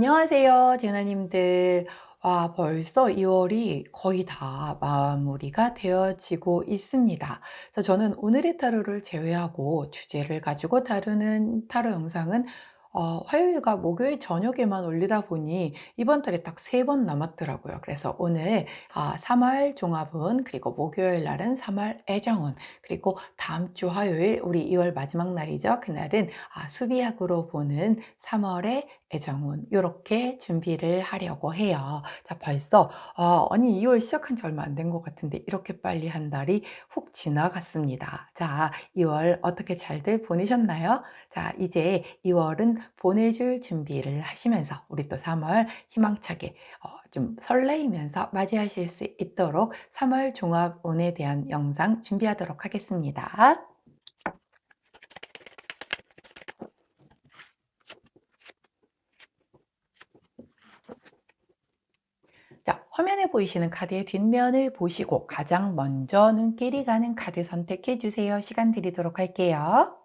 안녕하세요, 제나님들. 와, 벌써 2월이 거의 다 마무리가 되어지고 있습니다. 그래서 저는 오늘의 타로를 제외하고 주제를 가지고 다루는 타로 영상은 화요일과 목요일 저녁에만 올리다 보니 이번 달에 딱 3번 남았더라고요. 그래서 오늘 3월 종합운, 그리고 목요일 날은 3월 애정운, 그리고 다음 주 화요일 우리 2월 마지막 날이죠. 그날은 수비학으로 보는 3월의 애정운, 요렇게 준비를 하려고 해요. 자, 벌써 아니 2월 시작한 지 얼마 안 된 것 같은데 이렇게 빨리 한 달이 훅 지나갔습니다. 자, 2월 어떻게 잘들 보내셨나요? 자, 이제 2월은 보내줄 준비를 하시면서 우리 또 3월 희망차게 좀 설레이면서 맞이하실 수 있도록 3월 종합운에 대한 영상 준비하도록 하겠습니다. 자, 화면에 보이시는 카드의 뒷면을 보시고 가장 먼저 눈길이 가는 카드 선택해 주세요. 시간 드리도록 할게요.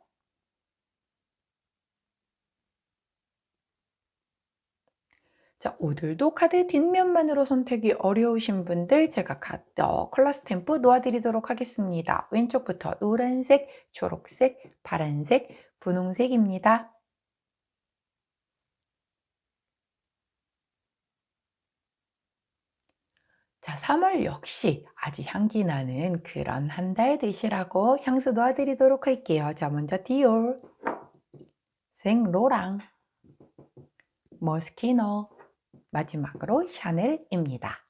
자, 오늘도 카드 뒷면만으로 선택이 어려우신 분들 제가 컬러 스탬프 놓아드리도록 하겠습니다. 왼쪽부터 노란색, 초록색, 파란색, 분홍색입니다. 자, 3월 역시 아주 향기 나는 그런 한 달 되시라고 향수 놓아드리도록 할게요. 자, 먼저 디올, 생로랑, 머스키노, 마지막으로 샤넬입니다.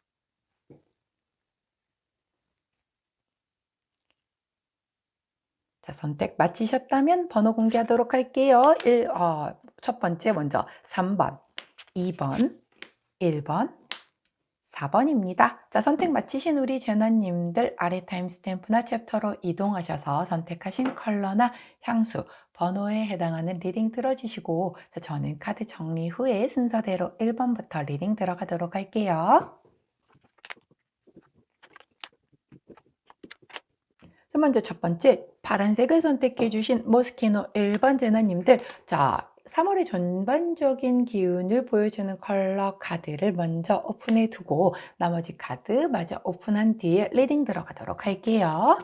자, 선택 마치셨다면 번호 공개하도록 할게요. 첫 번째 먼저 3번, 2번, 1번, 4번입니다. 자, 선택 마치신 우리 제너님들 아래 타임스탬프나 챕터로 이동하셔서 선택하신 컬러나 향수, 번호에 해당하는 리딩 들어주시고, 자, 저는 카드 정리 후에 순서대로 1번부터 리딩 들어가도록 할게요. 먼저 첫 번째 파란색을 선택해 주신 모스키노 1번 제너님들, 자, 3월의 전반적인 기운을 보여주는 컬러 카드를 먼저 오픈해 두고 나머지 카드 마저 오픈한 뒤에 리딩 들어가도록 할게요.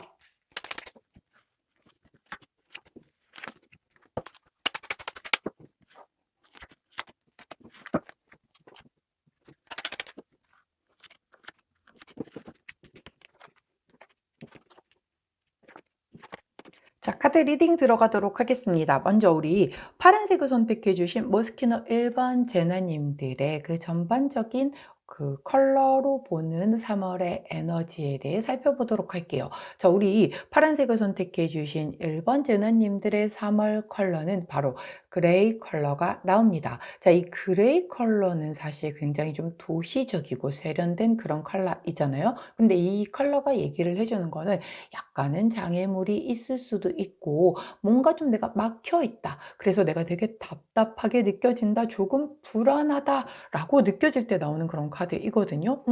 자, 카드 리딩 들어가도록 하겠습니다. 먼저 우리 파란색을 선택해 주신 모스키노 1번 제나님들의 그 전반적인 그 컬러로 보는 3월의 에너지에 대해 살펴보도록 할게요. 자, 우리 파란색을 선택해 주신 1번 제나님들의 3월 컬러는 바로 그레이 컬러가 나옵니다. 자, 이 그레이 컬러는 사실 굉장히 좀 도시적이고 세련된 그런 컬러이잖아요. 근데 이 컬러가 얘기를 해주는 거는 약간은 장애물이 있을 수도 있고 뭔가 좀 내가 막혀 있다. 그래서 내가 되게 답답하게 느껴진다. 조금 불안하다라고 느껴질 때 나오는 그런 카드이거든요.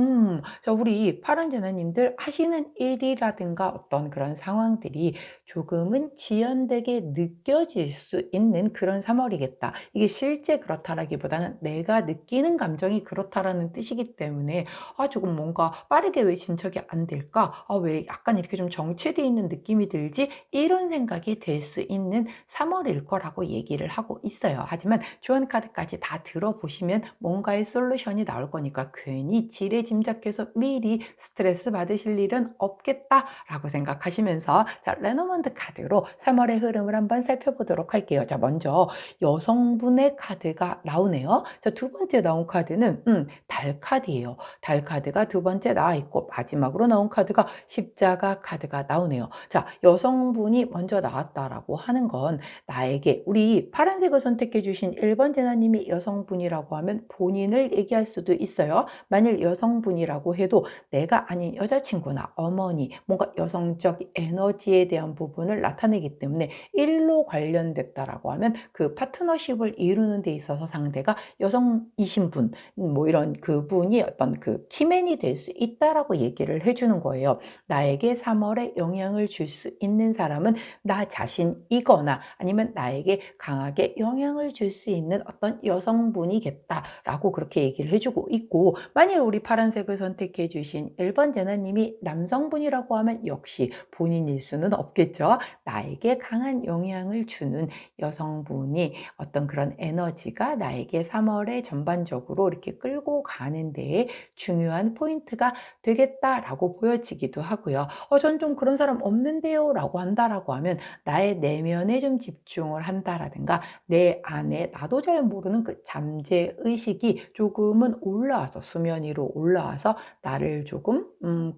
자, 우리 파란 제나님들 하시는 일이라든가 어떤 그런 상황들이 조금은 지연되게 느껴질 수 있는 그런 3월이겠다. 이게 실제 그렇다라기보다는 내가 느끼는 감정이 그렇다라는 뜻이기 때문에 조금 뭔가 빠르게 왜 진척이 안 될까? 왜 약간 이렇게 좀 정체되어 있는 느낌이 들지? 이런 생각이 들 수 있는 3월일 거라고 얘기를 하고 있어요. 하지만 조언 카드까지 다 들어보시면 뭔가의 솔루션이 나올 거니까 괜히 지레짐작해서 미리 스트레스 받으실 일은 없겠다라고 생각하시면서, 자, 레노먼드 카드로 3월의 흐름을 한번 살펴보도록 할게요. 자, 먼저 여성분의 카드가 나오네요. 자, 두 번째 나온 카드는 달 카드예요. 달 카드가 두 번째 나와 있고 마지막으로 나온 카드가 십자가 카드가 나오네요. 자, 여성분이 먼저 나왔다라고 하는 건 나에게, 우리 파란색을 선택해 주신 1번 제나님이 여성분이라고 하면 본인을 얘기할 수도 있어요. 거죠. 만일 여성분이라고 해도 내가 아닌 여자친구나 어머니, 뭔가 여성적 에너지에 대한 부분을 나타내기 때문에 일로 관련됐다라고 하면 그 파트너십을 이루는 데 있어서 상대가 여성이신 분, 뭐 이런 그분이 어떤 그 키맨이 될 수 있다라고 얘기를 해주는 거예요. 나에게 3월에 영향을 줄 수 있는 사람은 나 자신이거나 아니면 나에게 강하게 영향을 줄 수 있는 어떤 여성분이겠다라고 그렇게 얘기를 해주고 있고, 만일 우리 파란색을 선택해 주신 1번 제나님이 남성분이라고 하면 역시 본인일 수는 없겠죠. 나에게 강한 영향을 주는 여성분이 어떤 그런 에너지가 나에게 3월에 전반적으로 이렇게 끌고 가는 데에 중요한 포인트가 되겠다라고 보여지기도 하고요. 전 좀 그런 사람 없는데요 라고 한다라고 하면 나의 내면에 좀 집중을 한다라든가 내 안에 나도 잘 모르는 그 잠재의식이 조금은 올라와서 수면 위로 올라와서 나를 조금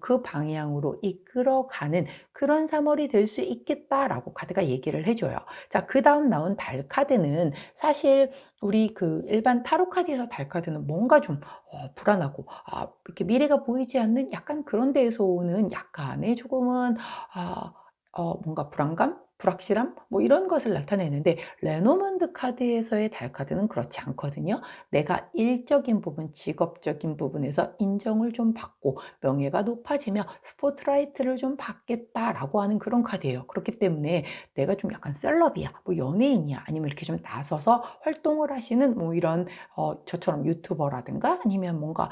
그 방향으로 이끌어가는 그런 3월이 될 수 있겠다라고 카드가 얘기를 해줘요. 자, 그 다음 나온 달 카드는 사실 우리 그 일반 타로 카드에서 달 카드는 뭔가 좀 불안하고 이렇게 미래가 보이지 않는 약간 그런 데에서 오는 약간의 조금은 뭔가 불안감? 불확실함? 뭐 이런 것을 나타내는데 레노먼드 카드에서의 달 카드는 그렇지 않거든요. 내가 일적인 부분, 직업적인 부분에서 인정을 좀 받고 명예가 높아지며 스포트라이트를 좀 받겠다라고 하는 그런 카드예요. 그렇기 때문에 내가 좀 약간 셀럽이야, 뭐 연예인이야, 아니면 이렇게 좀 나서서 활동을 하시는 뭐 이런 저처럼 유튜버라든가 아니면 뭔가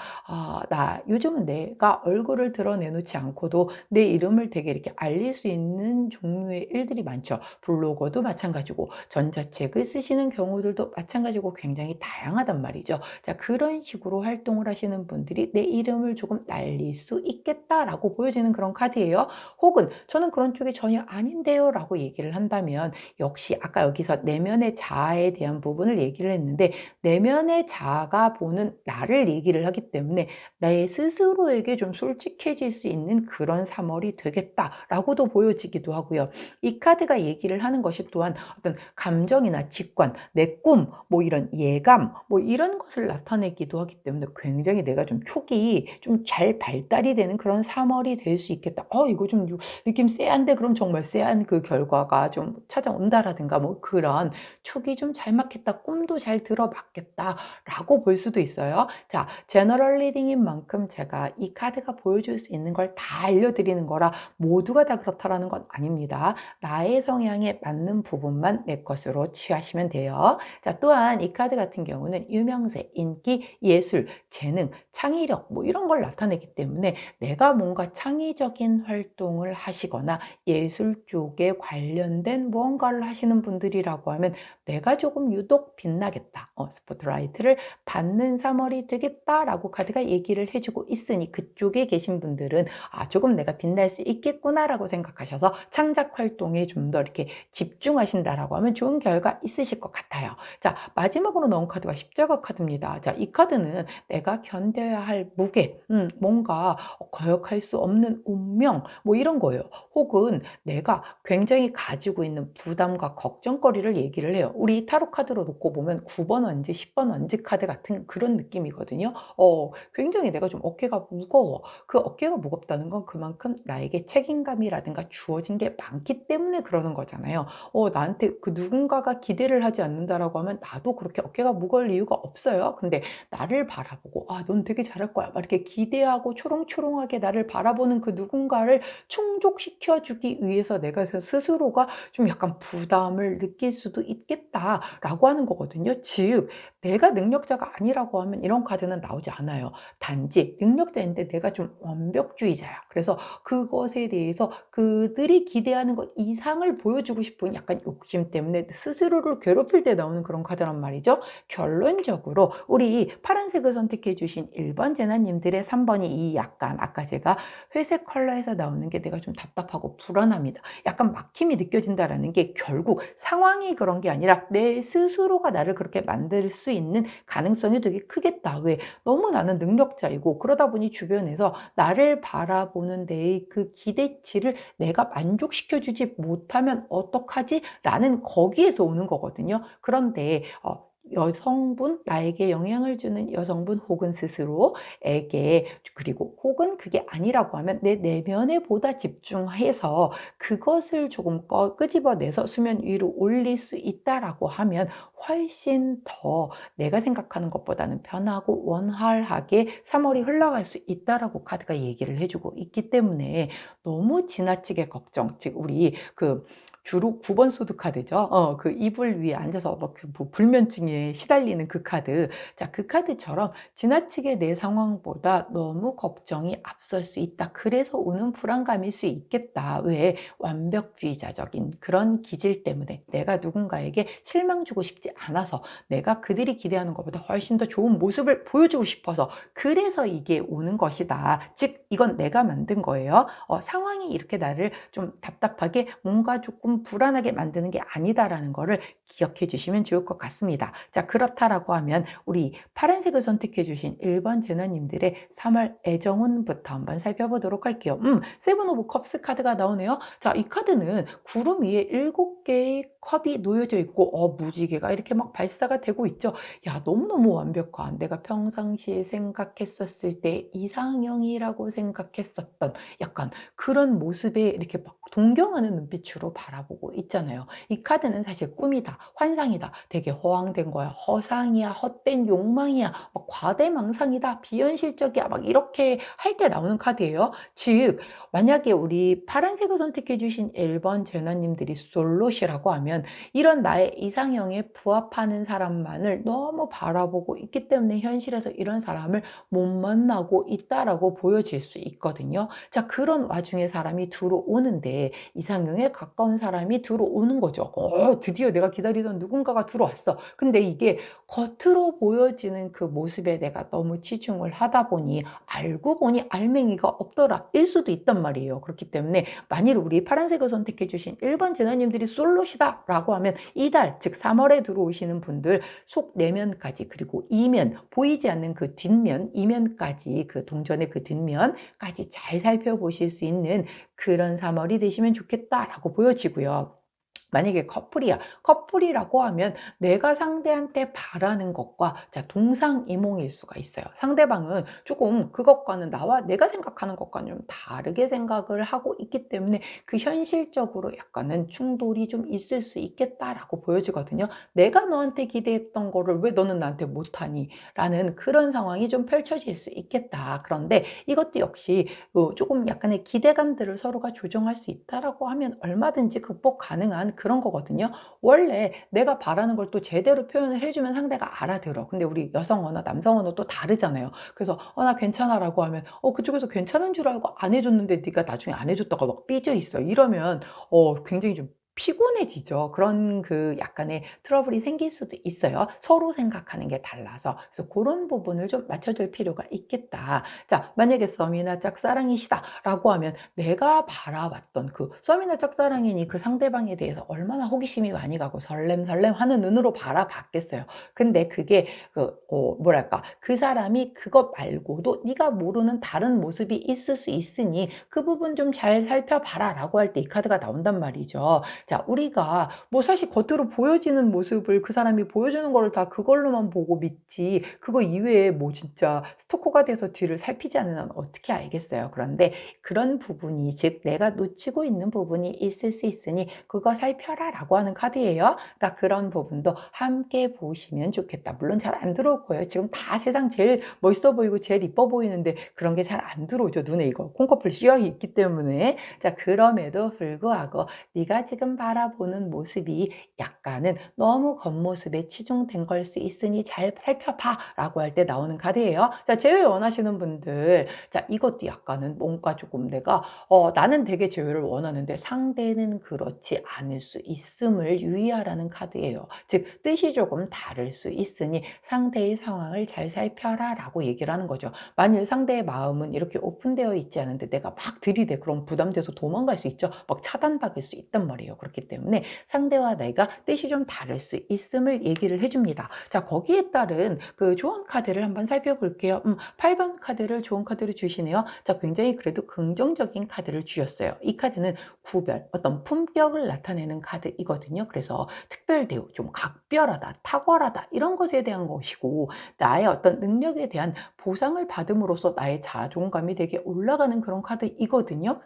나 요즘은 내가 얼굴을 드러내놓지 않고도 내 이름을 되게 이렇게 알릴 수 있는 종류의 일들이 많죠. 블로거도 마찬가지고 전자책을 쓰시는 경우들도 마찬가지고 굉장히 다양하단 말이죠. 자, 그런 식으로 활동을 하시는 분들이 내 이름을 조금 날릴 수 있겠다라고 보여지는 그런 카드예요. 혹은 저는 그런 쪽이 전혀 아닌데요 라고 얘기를 한다면 역시 아까 여기서 내면의 자아에 대한 부분을 얘기를 했는데 내면의 자아가 보는 나를 얘기를 하기 때문에 내 스스로에게 좀 솔직해질 수 있는 그런 3월이 되겠다라고도 보여지기도 하고요. 이 카드가 얘기를 하는 것이 또한 어떤 감정이나 직관, 내 꿈, 뭐 이런 예감, 뭐 이런 것을 나타내기도 하기 때문에 굉장히 내가 좀 촉이 좀 잘 발달이 되는 그런 3월이 될 수 있겠다. 이거 좀 느낌 쎄한데 그럼 정말 쎄한 그 결과가 좀 찾아온다라든가 뭐 그런 촉이 좀 잘 맞겠다. 꿈도 잘 들어맞겠다라고 볼 수도 있어요. 자, 제너럴 리딩인 만큼 제가 이 카드가 보여줄 수 있는 걸 다 알려드리는 거라 모두가 다 그렇다라는 건 아닙니다. 나의 성향에 맞는 부분만 내 것으로 취하시면 돼요. 자, 또한 이 카드 같은 경우는 유명세, 인기, 예술, 재능, 창의력 뭐 이런 걸 나타내기 때문에 내가 뭔가 창의적인 활동을 하시거나 예술 쪽에 관련된 무언가를 하시는 분들이라고 하면 내가 조금 유독 빛나겠다. 스포트라이트를 받는 3월이 되겠다라고 카드가 얘기를 해주고 있으니 그쪽에 계신 분들은 조금 내가 빛날 수 있겠구나라고 생각하셔서 창작 활동에 좀 더 이렇게 집중하신다라고 하면 좋은 결과 있으실 것 같아요. 자, 마지막으로 나온 카드가 십자가 카드입니다. 자, 이 카드는 내가 견뎌야 할 무게, 뭔가 거역할 수 없는 운명, 뭐 이런 거예요. 혹은 내가 굉장히 가지고 있는 부담과 걱정거리를 얘기를 해요. 우리 타로 카드로 놓고 보면 9번 원지, 10번 원지 카드 같은 그런 느낌이거든요. 굉장히 내가 좀 어깨가 무거워. 그 어깨가 무겁다는 건 그만큼 나에게 책임감이라든가 주어진 게 많기 때문에 그러는 거잖아요. 나한테 그 누군가가 기대를 하지 않는다라고 하면 나도 그렇게 어깨가 무거울 이유가 없어요. 근데 나를 바라보고 넌 되게 잘할 거야. 막 이렇게 기대하고 초롱초롱하게 나를 바라보는 그 누군가를 충족시켜 주기 위해서 내가 스스로가 좀 약간 부담을 느낄 수도 있겠다라고 하는 거거든요. 즉 내가 능력자가 아니라고 하면 이런 카드는 나오지 않아요. 단지 능력자인데 내가 좀 완벽주의자야. 그래서 그것에 대해서 그들이 기대하는 것 이상을 보여주고 싶은 약간 욕심 때문에 스스로를 괴롭힐 때 나오는 그런 카드란 말이죠. 결론적으로 우리 파란색을 선택해 주신 1번 제나님들의 3번이 이 약간 아까 제가 회색 컬러에서 나오는 게 내가 좀 답답하고 불안합니다. 약간 막힘이 느껴진다라는 게 결국 상황이 그런 게 아니라 내 스스로가 나를 그렇게 만들 수 있는 가능성이 되게 크겠다. 왜? 너무 나는 능력자이고 그러다 보니 주변에서 나를 바라보는 데의 그 기대치를 내가 만족시켜주지 못하면 어떡하지? 라는 거기에서 오는 거거든요. 그런데 여성분, 나에게 영향을 주는 여성분 혹은 스스로에게, 그리고 혹은 그게 아니라고 하면 내 내면에 보다 집중해서 그것을 조금 끄집어내서 수면 위로 올릴 수 있다라고 하면 훨씬 더 내가 생각하는 것보다는 편하고 원활하게 3월이 흘러갈 수 있다라고 카드가 얘기를 해주고 있기 때문에 너무 지나치게 걱정, 즉 우리 주로 9번 소드 카드죠. 그 이불 위에 앉아서 불면증에 시달리는 그 카드. 자, 그 카드처럼 지나치게 내 상황보다 너무 걱정이 앞설 수 있다. 그래서 오는 불안감일 수 있겠다. 왜? 완벽주의자적인 그런 기질 때문에 내가 누군가에게 실망 주고 싶지 않아서, 내가 그들이 기대하는 것보다 훨씬 더 좋은 모습을 보여주고 싶어서, 그래서 이게 오는 것이다. 즉 이건 내가 만든 거예요. 상황이 이렇게 나를 좀 답답하게 뭔가 조금 불안하게 만드는 게 아니다라는 거를 기억해 주시면 좋을 것 같습니다. 자, 그렇다라고 하면 우리 파란색을 선택해 주신 1번 제너님들의 3월 애정운부터 한번 살펴보도록 할게요. 세븐 오브 컵스 카드가 나오네요. 자, 이 카드는 구름 위에 7개의 컵이 놓여져 있고 무지개가 이렇게 막 발사가 되고 있죠. 야, 너무너무 완벽한, 내가 평상시에 생각했었을 때 이상형이라고 생각했었던 약간 그런 모습에 이렇게 막 동경하는 눈빛으로 바라보고 있잖아요. 이 카드는 사실 꿈이다, 환상이다, 되게 허황된 거야, 허상이야, 헛된 욕망이야, 막 과대망상이다, 비현실적이야, 막 이렇게 할 때 나오는 카드예요. 즉 만약에 우리 파란색을 선택해 주신 1번 제너님들이 솔로시라고 하면 이런 나의 이상형에 부합하는 사람만을 너무 바라보고 있기 때문에 현실에서 이런 사람을 못 만나고 있다라고 보여질 수 있거든요. 자, 그런 와중에 사람이 들어오는데 이상형에 가까운 사람이 들어오는 거죠. 드디어 내가 기다리던 누군가가 들어왔어. 근데 이게 겉으로 보여지는 그 모습에 내가 너무 치중을 하다 보니 알고 보니 알맹이가 없더라 일 수도 있단 말이에요. 그렇기 때문에 만일 우리 파란색을 선택해 주신 1번 제너님들이 솔로시다 라고 하면 이달, 즉 3월에 들어오시는 분들 속 내면까지, 그리고 이면, 보이지 않는 그 뒷면, 이면까지, 그 동전의 그 뒷면까지 잘 살펴보실 수 있는 그런 3월이 되시면 좋겠다라고 보여지고요. 만약에 커플이라고 하면 내가 상대한테 바라는 것과 동상이몽일 수가 있어요. 상대방은 조금 그것과는, 나와 내가 생각하는 것과는 좀 다르게 생각을 하고 있기 때문에 그 현실적으로 약간은 충돌이 좀 있을 수 있겠다라고 보여지거든요. 내가 너한테 기대했던 거를 왜 너는 나한테 못하니? 라는 그런 상황이 좀 펼쳐질 수 있겠다. 그런데 이것도 역시 조금 약간의 기대감들을 서로가 조정할 수 있다라고 하면 얼마든지 극복 가능한 그런 거거든요. 원래 내가 바라는 걸 또 제대로 표현을 해주면 상대가 알아들어. 근데 우리 여성 언어, 남성 언어 또 다르잖아요. 그래서 나 괜찮아라고 하면 그쪽에서 괜찮은 줄 알고 안 해줬는데 네가 나중에 안 해줬다가 막 삐져 있어. 이러면 굉장히 좀 피곤해지죠. 그런 그 약간의 트러블이 생길 수도 있어요. 서로 생각하는 게 달라서. 그래서 그런 부분을 좀 맞춰줄 필요가 있겠다. 자, 만약에 썸이나 짝사랑이시다 라고 하면 내가 바라봤던 그 썸이나 짝사랑이니 그 상대방에 대해서 얼마나 호기심이 많이 가고 설렘설렘 하는 눈으로 바라봤겠어요. 근데 그게 뭐랄까, 그 사람이 그것 말고도 네가 모르는 다른 모습이 있을 수 있으니 그 부분 좀 잘 살펴봐라 라고 할 때 이 카드가 나온단 말이죠. 자, 우리가 뭐 사실 겉으로 보여지는 모습을 그 사람이 보여주는 거를 다 그걸로만 보고 믿지, 그거 이외에 뭐 진짜 스토커가 돼서 뒤를 살피지 않는 한 어떻게 알겠어요. 그런데 그런 부분이, 즉 내가 놓치고 있는 부분이 있을 수 있으니 그거 살펴라 라고 하는 카드예요. 그러니까 그런 부분도 함께 보시면 좋겠다. 물론 잘 안 들어올 거예요. 지금 다 세상 제일 멋있어 보이고 제일 이뻐 보이는데 그런 게 잘 안 들어오죠. 눈에 이거 콩꺼풀 씌어 있기 때문에. 자, 그럼에도 불구하고 네가 지금 바라보는 모습이 약간은 너무 겉모습에 치중된 걸 수 있으니 잘 살펴봐 라고 할 때 나오는 카드예요. 자, 제외 원하시는 분들, 자, 이것도 약간은 뭔가 조금 내가 나는 되게 제외를 원하는데 상대는 그렇지 않을 수 있음을 유의하라는 카드예요. 즉 뜻이 조금 다를 수 있으니 상대의 상황을 잘 살펴라 라고 얘기를 하는 거죠. 만일 상대의 마음은 이렇게 오픈되어 있지 않은데 내가 막 들이대, 그럼 부담돼서 도망갈 수 있죠. 막 차단받을 수 있단 말이에요. 그렇기 때문에 상대와 내가 뜻이 좀 다를 수 있음을 얘기를 해줍니다. 자, 거기에 따른 그 조언 카드를 한번 살펴볼게요. 8번 카드를 조언 카드로 주시네요. 자, 굉장히 그래도 긍정적인 카드를 주셨어요. 이 카드는 구별, 어떤 품격을 나타내는 카드이거든요. 그래서 특별 대우, 좀 각별하다, 탁월하다 이런 것에 대한 것이고, 나의 어떤 능력에 대한 보상을 받음으로써 나의 자존감이 되게 올라가는 그런 카드이거든요.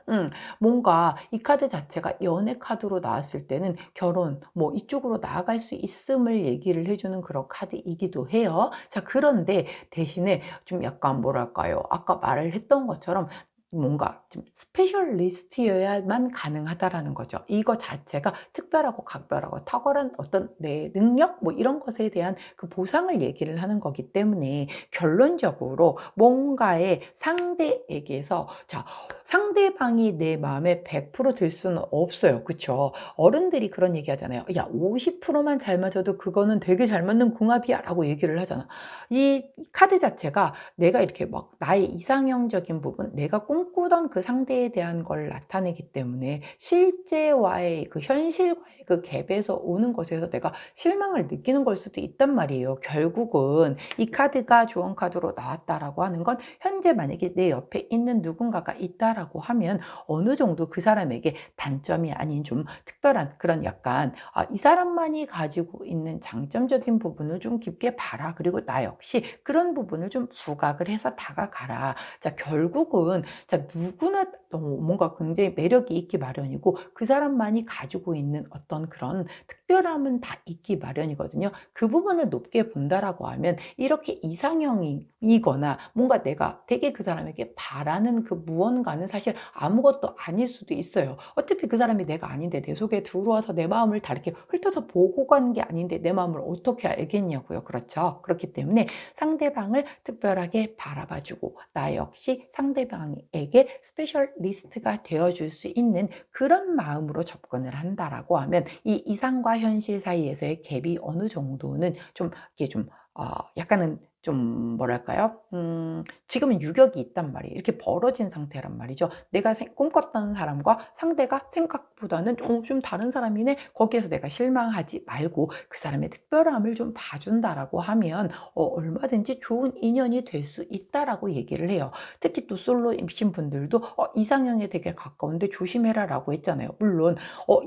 뭔가 이 카드 자체가 연애 카드로 나왔을 때는 결혼, 뭐 이쪽으로 나아갈 수 있음을 얘기를 해주는 그런 카드이기도 해요. 자, 그런데 대신에 좀 약간 뭐랄까요? 아까 말을 했던 것처럼 뭔가 좀 스페셜리스트여야만 가능하다라는 거죠. 이거 자체가 특별하고 각별하고 탁월한 어떤 내 능력 뭐 이런 것에 대한 그 보상을 얘기를 하는 거기 때문에 결론적으로 뭔가의 상대에게서, 자, 상대방이 내 마음에 100%들 수는 없어요. 그쵸? 어른들이 그런 얘기 하잖아요. 야, 50%만 잘 맞아도 그거는 되게 잘 맞는 궁합이야 라고 얘기를 하잖아. 이 카드 자체가 내가 이렇게 막 나의 이상형적인 부분, 내가 꿈꾸던 그 상대에 대한 걸 나타내기 때문에 실제와의 그 현실과의 그 갭에서 오는 것에서 내가 실망을 느끼는 걸 수도 있단 말이에요. 결국은 이 카드가 조언 카드로 나왔다라고 하는 건 현재 만약에 내 옆에 있는 누군가가 있다라고 하면 어느 정도 그 사람에게 단점이 아닌 좀 특별한 그런 약간 이 사람만이 가지고 있는 장점적인 부분을 좀 깊게 봐라. 그리고 나 역시 그런 부분을 좀 부각을 해서 다가가라. 자, 결국은 자, 누구나 뭔가 굉장히 매력이 있기 마련이고 그 사람만이 가지고 있는 어떤 그런 특별함은 다 있기 마련이거든요. 그 부분을 높게 본다라고 하면 이렇게 이상형이거나 뭔가 내가 되게 그 사람에게 바라는 그 무언가는 사실 아무것도 아닐 수도 있어요. 어차피 그 사람이 내가 아닌데 내 속에 들어와서 내 마음을 다 이렇게 훑어서 보고 간 게 아닌데 내 마음을 어떻게 알겠냐고요. 그렇죠? 그렇기 때문에 상대방을 특별하게 바라봐주고 나 역시 상대방에게 스페셜리스트가 되어줄 수 있는 그런 마음으로 접근을 한다라고 하면 이 이상과 현실 사이에서의 갭이 어느 정도는 좀 이게 좀 약간은 좀 뭐랄까요? 지금은 유격이 있단 말이에요. 이렇게 벌어진 상태란 말이죠. 내가 꿈꿨던 사람과 상대가 생각보다는 좀 다른 사람이네. 거기에서 내가 실망하지 말고 그 사람의 특별함을 좀 봐준다라고 하면 얼마든지 좋은 인연이 될 수 있다라고 얘기를 해요. 특히 또 솔로이신 분들도 이상형에 되게 가까운데 조심해라라고 했잖아요. 물론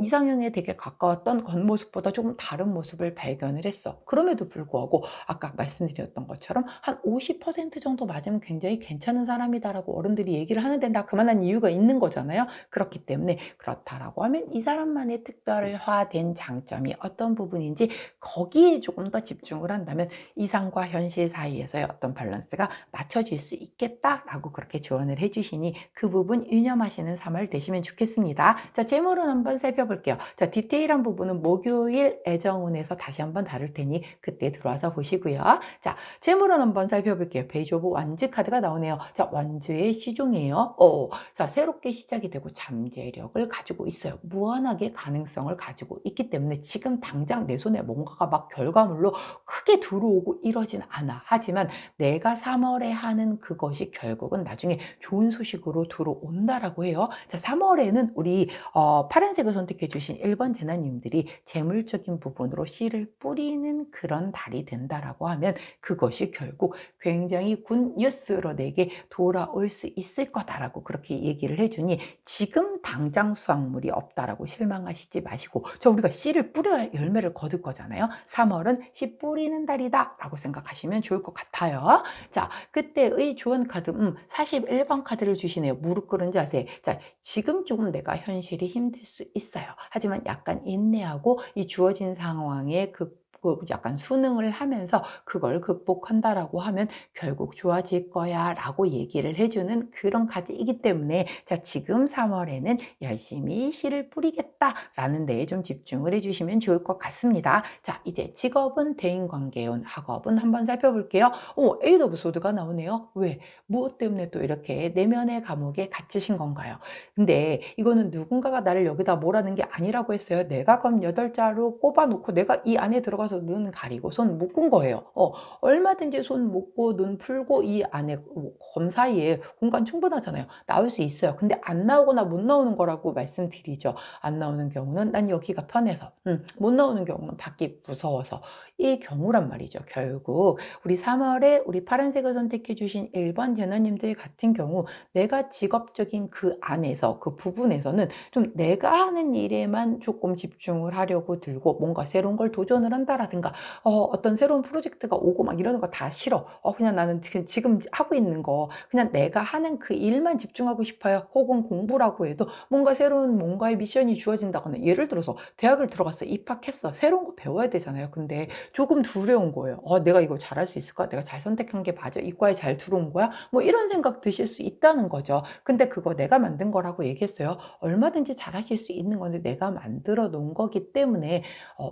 이상형에 되게 가까웠던 겉모습보다 조금 다른 모습을 발견을 했어. 그럼에도 불구하고 아까 말씀드렸던 것처럼 한 50% 정도 맞으면 굉장히 괜찮은 사람이다라고 어른들이 얘기를 하는데 나 그만한 이유가 있는 거잖아요. 그렇기 때문에 그렇다라고 하면 이 사람만의 특별화된 장점이 어떤 부분인지 거기에 조금 더 집중을 한다면 이상과 현실 사이에서의 어떤 밸런스가 맞춰질 수 있겠다라고 그렇게 조언을 해주시니 그 부분 유념하시는 3월 되시면 좋겠습니다. 자, 재물은 한번 살펴볼게요. 자, 디테일한 부분은 목요일 애정운에서 다시 한번 다룰 테니 그때 들어와서 보시고요. 자, 재물은 한번 살펴볼게요. 페이지 오브 완즈 카드가 나오네요. 자, 완즈의 시종이에요. 자, 새롭게 시작이 되고 잠재력을 가지고 있어요. 무한하게 가능성을 가지고 있기 때문에 지금 당장 내 손에 뭔가가 막 결과물로 크게 들어오고 이러진 않아. 하지만 내가 3월에 하는 그것이 결국은 나중에 좋은 소식으로 들어온다라고 해요. 자, 3월에는 우리 파란색을 선택해 주신 1번 제나님들이 재물적인 부분으로 씨를 뿌리는 그런 달이 된다라고 하면 그것이 결국 굉장히 굿 뉴스로 내게 돌아올 수 있을 거다라고 그렇게 얘기를 해주니 지금 당장 수확물이 없다라고 실망하시지 마시고, 자, 우리가 씨를 뿌려야 열매를 거둘 거잖아요. 3월은 씨 뿌리는 달이다 라고 생각하시면 좋을 것 같아요. 자, 그때의 조언 카드 41번 카드를 주시네요. 무릎 꿇은 자세. 자, 지금 조금 내가 현실이 힘들 수 있어요. 하지만 약간 인내하고 이 주어진 상황에 약간 순응을 하면서 그걸 극복한다라고 하면 결국 좋아질 거야 라고 얘기를 해주는 그런 카드이기 때문에 자, 지금 3월에는 열심히 씨를 뿌리겠다 라는 데에 좀 집중을 해주시면 좋을 것 같습니다. 자, 이제 직업은 대인관계운, 학업은 한번 살펴볼게요. 에이드 오브 소드가 나오네요. 왜? 무엇 때문에 또 이렇게 내면의 감옥에 갇히신 건가요? 근데 이거는 누군가가 나를 여기다 몰아넣은 게 아니라고 했어요. 내가 그럼 8자로 꼽아놓고 내가 이 안에 들어가서 들어가서 눈 가리고 손 묶은 거예요. 얼마든지 손 묶고 눈 풀고 이 안에 검 사이에 공간 충분하잖아요. 나올 수 있어요. 근데 안 나오거나 못 나오는 거라고 말씀드리죠. 안 나오는 경우는 난 여기가 편해서, 못 나오는 경우는 밖이 무서워서, 이 경우란 말이죠. 결국 우리 3월에 우리 파란색을 선택해 주신 1번 제너님들 같은 경우 내가 직업적인 그 안에서 그 부분에서는 좀 내가 하는 일에만 조금 집중을 하려고 들고 뭔가 새로운 걸 도전을 한다라든가 어떤 새로운 프로젝트가 오고 막 이러는 거 다 싫어. 그냥 나는 지금 하고 있는 거 그냥 내가 하는 그 일만 집중하고 싶어요. 혹은 공부라고 해도 뭔가 새로운 뭔가의 미션이 주어진다거나 예를 들어서 대학을 들어갔어. 입학했어. 새로운 거 배워야 되잖아요. 근데 조금 두려운 거예요. 내가 이거 잘할 수 있을까? 내가 잘 선택한 게 맞아? 이과에 잘 들어온 거야? 뭐 이런 생각 드실 수 있다는 거죠. 근데 그거 내가 만든 거라고 얘기했어요. 얼마든지 잘하실 수 있는 건데 내가 만들어 놓은 거기 때문에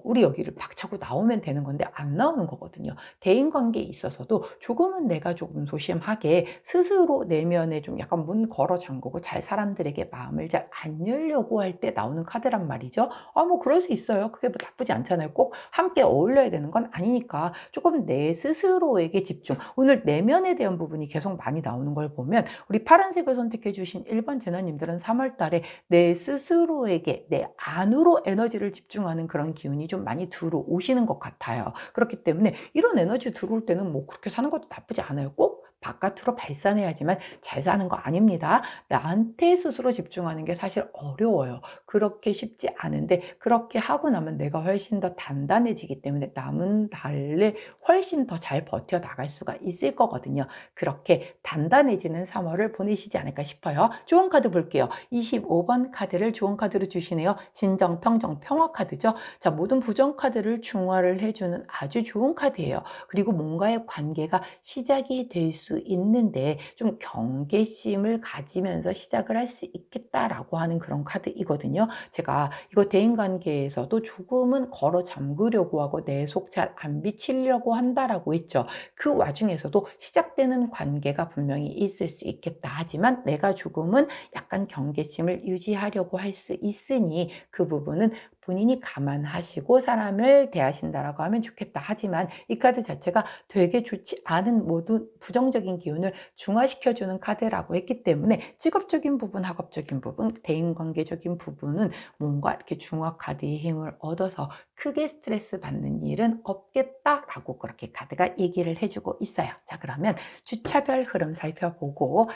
우리 여기를 박차고 나오면 되는 건데 안 나오는 거거든요. 대인관계에 있어서도 조금은 내가 조금 소심하게 스스로 내면에 좀 약간 문 걸어 잠그고 잘 사람들에게 마음을 잘 안 열려고 할 때 나오는 카드란 말이죠. 뭐 그럴 수 있어요. 그게 뭐 나쁘지 않잖아요. 꼭 함께 어울려야 되는 건 아니니까 조금 내 스스로에게 집중. 오늘 내면에 대한 부분이 계속 많이 나오는 걸 보면 우리 파란색을 선택해 주신 1번 제너님들은 3월 달에 내 스스로에게 내 안으로 에너지를 집중하는 그런 기운이 좀 많이 들어오시는 것 같아요. 그렇기 때문에 이런 에너지 들어올 때는 뭐 그렇게 사는 것도 나쁘지 않아요. 꼭 바깥으로 발산해야지만 잘 사는 거 아닙니다. 나한테 스스로 집중하는 게 사실 어려워요. 그렇게 쉽지 않은데 그렇게 하고 나면 내가 훨씬 더 단단해지기 때문에 남은 달에 훨씬 더 잘 버텨나갈 수가 있을 거거든요. 그렇게 단단해지는 3월을 보내시지 않을까 싶어요. 좋은 카드 볼게요. 25번 카드를 좋은 카드로 주시네요. 진정, 평정, 평화 카드죠. 자, 모든 부정 카드를 중화를 해주는 아주 좋은 카드예요. 그리고 뭔가의 관계가 시작이 될 수 있는데 좀 경계심을 가지면서 시작을 할 수 있겠다라고 하는 그런 카드이거든요. 제가 이거 대인관계에서도 조금은 걸어 잠그려고 하고 내 속 잘 안 비치려고 한다라고 했죠. 그 와중에서도 시작되는 관계가 분명히 있을 수 있겠다 하지만 내가 조금은 약간 경계심을 유지하려고 할 수 있으니 그 부분은 본인이 감안하시고 사람을 대하신다라고 하면 좋겠다. 하지만 이 카드 자체가 되게 좋지 않은 모든 부정적인 기운을 중화시켜주는 카드라고 했기 때문에 직업적인 부분, 학업적인 부분, 대인관계적인 부분은 뭔가 이렇게 중화 카드의 힘을 얻어서 크게 스트레스 받는 일은 없겠다라고 그렇게 카드가 얘기를 해주고 있어요. 자, 그러면 주차별 흐름 살펴보고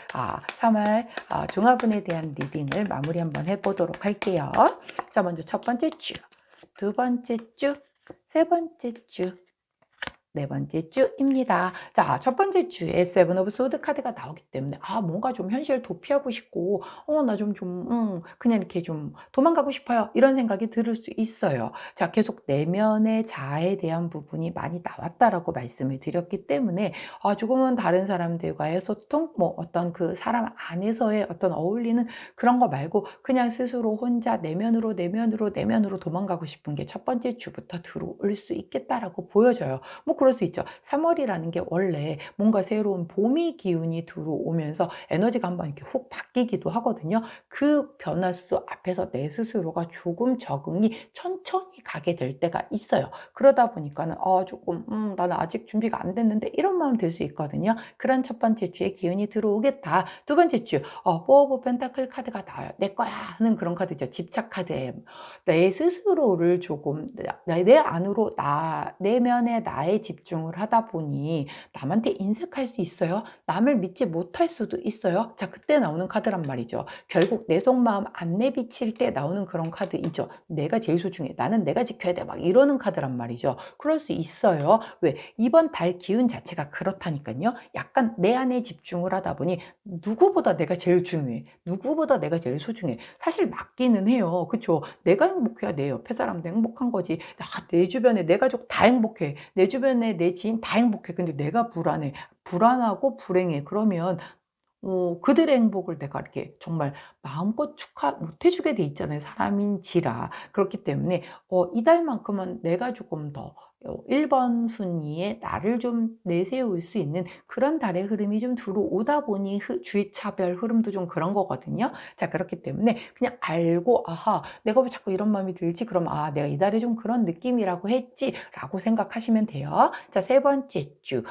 3월 종합운에 대한 리딩을 마무리 한번 해보도록 할게요. 자, 먼저 첫 번째 주, 두 번째 주, 세 번째 주, 네 번째 주입니다. 자, 첫 번째 주에 세븐 오브 소드 카드가 나오기 때문에 뭔가 좀 현실 도피하고 싶고 나 그냥 이렇게 좀 도망가고 싶어요. 이런 생각이 들을 수 있어요. 자, 계속 내면의 자아에 대한 부분이 많이 나왔다라고 말씀을 드렸기 때문에 조금은 다른 사람들과의 소통, 뭐 어떤 그 사람 안에서의 어떤 어울리는 그런 거 말고 그냥 스스로 혼자 내면으로 도망가고 싶은 게 첫 번째 주부터 들어올 수 있겠다라고 보여져요. 뭐 그럴 수 있죠. 3월이라는 게 원래 뭔가 새로운 봄이 기운이 들어오면서 에너지가 한번 이렇게 훅 바뀌기도 하거든요. 그 변화수 앞에서 내 스스로가 조금 적응이 천천히 가게 될 때가 있어요. 그러다 보니까는 조금 나는 아직 준비가 안 됐는데 이런 마음 들 수 있거든요. 그런 첫 번째 주에 기운이 들어오겠다. 두 번째 주 포 오브 펜타클 카드가 나와요. 내 거야 하는 그런 카드죠. 집착 카드에 내 스스로를 조금 내 안으로 내면의 나에 집중을 하다 보니 남한테 인색할 수 있어요. 남을 믿지 못할 수도 있어요. 자, 그때 나오는 카드란 말이죠. 결국 내 속마음 안 내비칠 때 나오는 그런 카드이죠. 내가 제일 소중해. 나는 내가 지켜야 돼. 막 이러는 카드란 말이죠. 그럴 수 있어요. 왜? 이번 달 기운 자체가 그렇다니까요. 약간 내 안에 집중을 하다 보니 누구보다 내가 제일 중요해. 누구보다 내가 제일 소중해. 사실 맞기는 해요. 그쵸? 내가 행복해야 내 옆에 사람도 행복한 거지. 내 주변에 내 가족 다 행복해. 내 주변에 내 지인 다 행복해. 근데 내가 불안해. 불안하고 불행해. 그러면 그들의 행복을 내가 이렇게 정말 마음껏 축하 못 해주게 돼 있잖아요. 사람인지라. 그렇기 때문에 이달만큼은 내가 조금 더 1번 순위에 나를 좀 내세울 수 있는 그런 달의 흐름이 좀 들어오다 보니 주기차별 흐름도 좀 그런 거거든요. 자, 그렇기 때문에 그냥 알고 '아하 내가 왜 자꾸 이런 마음이 들지? 그럼 아 내가 이달에 좀 그런 느낌이라고 했지.'라고 생각하시면 돼요. 자, 세 번째 주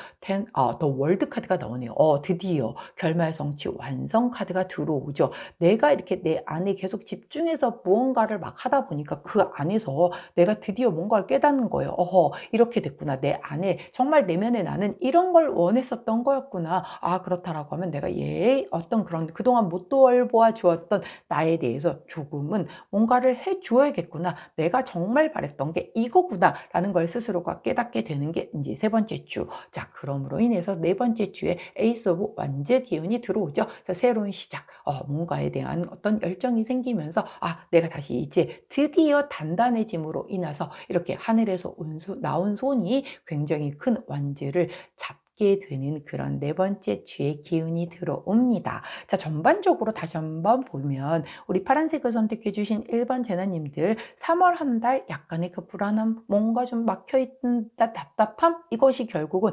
더 월드 카드가 나오네요. 드디어 결말성취 완성 카드가 들어오죠. 내가 이렇게 내 안에 계속 집중해서 무언가를 막 하다 보니까 그 안에서 내가 드디어 뭔가를 깨닫는 거예요. '어허 이렇게 됐구나. 내 안에 정말 내면의 나는 이런 걸 원했었던 거였구나. 아 그렇다.'라고 하면 내가 얘의 어떤 그런 그동안 못 돌보아 주었던 나에 대해서 조금은 뭔가를 해 주어야겠구나. '내가 정말 바랬던 게 이거구나.'라는 걸 스스로가 깨닫게 되는 게 인제 세 번째 주. 자, 그럼으로 인해서 네 번째 주에 에이스 오브 완즈 기운이 들어오죠. 자, 새로운 시작, 뭔가에 대한 어떤 열정이 생기면서 '아 내가 다시 이제 드디어 단단해짐으로 인해서 이렇게 하늘에서 나온 손이 굉장히 큰 완즈를 잡게 되는 그런 네 번째 주의 기운이 들어옵니다.' 자, 전반적으로 다시 한번 보면 우리 파란색을 선택해 주신 1번 재나님들 3월 한 달 약간의 그 불안함, 뭔가 좀 막혀 있는 답답함, 이것이 결국은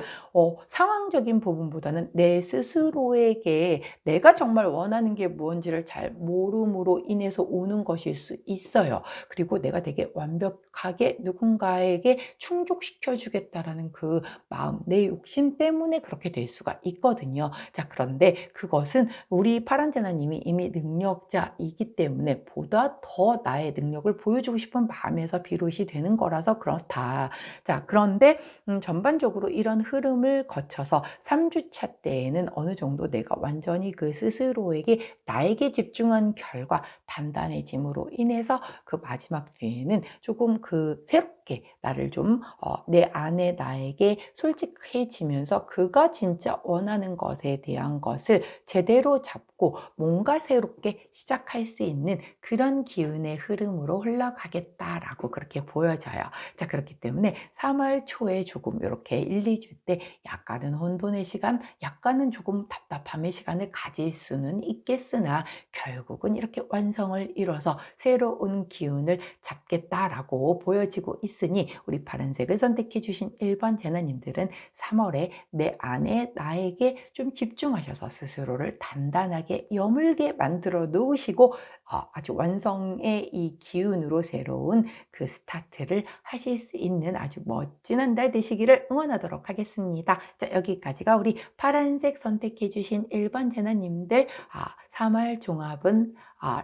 상황적인 부분보다는 내 스스로에게 내가 정말 원하는 게 무언지를 잘 모름으로 인해서 오는 것일 수 있어요. 그리고 내가 되게 완벽하게 누군가에게 충족시켜 주겠다라는 그 마음, 내 욕심 때문에 그렇게 될 수가 있거든요. 자, 그런데 그것은 우리 파란제나님이 이미 능력자이기 때문에 보다 더 나의 능력을 보여주고 싶은 마음에서 비롯이 되는 거라서 그렇다. 자, 그런데 전반적으로 이런 흐름을 거쳐서 3 주차 때에는 어느 정도 내가 완전히 그 스스로에게 나에게 집중한 결과 단단해짐으로 인해서 그 마지막 주에는 조금 그 새롭게 나를 좀 내 안에 나에게 솔직해지면서 그가 진짜 원하는 것에 대한 것을 제대로 잡고 뭔가 새롭게 시작할 수 있는 그런 기운의 흐름으로 흘러가겠다라고 그렇게 보여져요. 자, 그렇기 때문에 3월 초에 조금 이렇게 1-2주 때 약간은 혼돈의 시간, 약간은 조금 답답함의 시간을 가질 수는 있겠으나 결국은 이렇게 완성을 이뤄서 새로운 기운을 잡겠다라고 보여지고 있으니 우리 파란색을 선택해 주신 1번 재나님들은 3 월에 내 안에 나에게 좀 집중하셔서 스스로를 단단하게 여물게 만들어 놓으시고 아주 완성의 이 기운으로 새로운 그 스타트를 하실 수 있는 아주 멋진 한 달 되시기를 응원하도록 하겠습니다. 자, 여기까지가 우리 파란색 선택해 주신 1번 재나님들 3월 종합은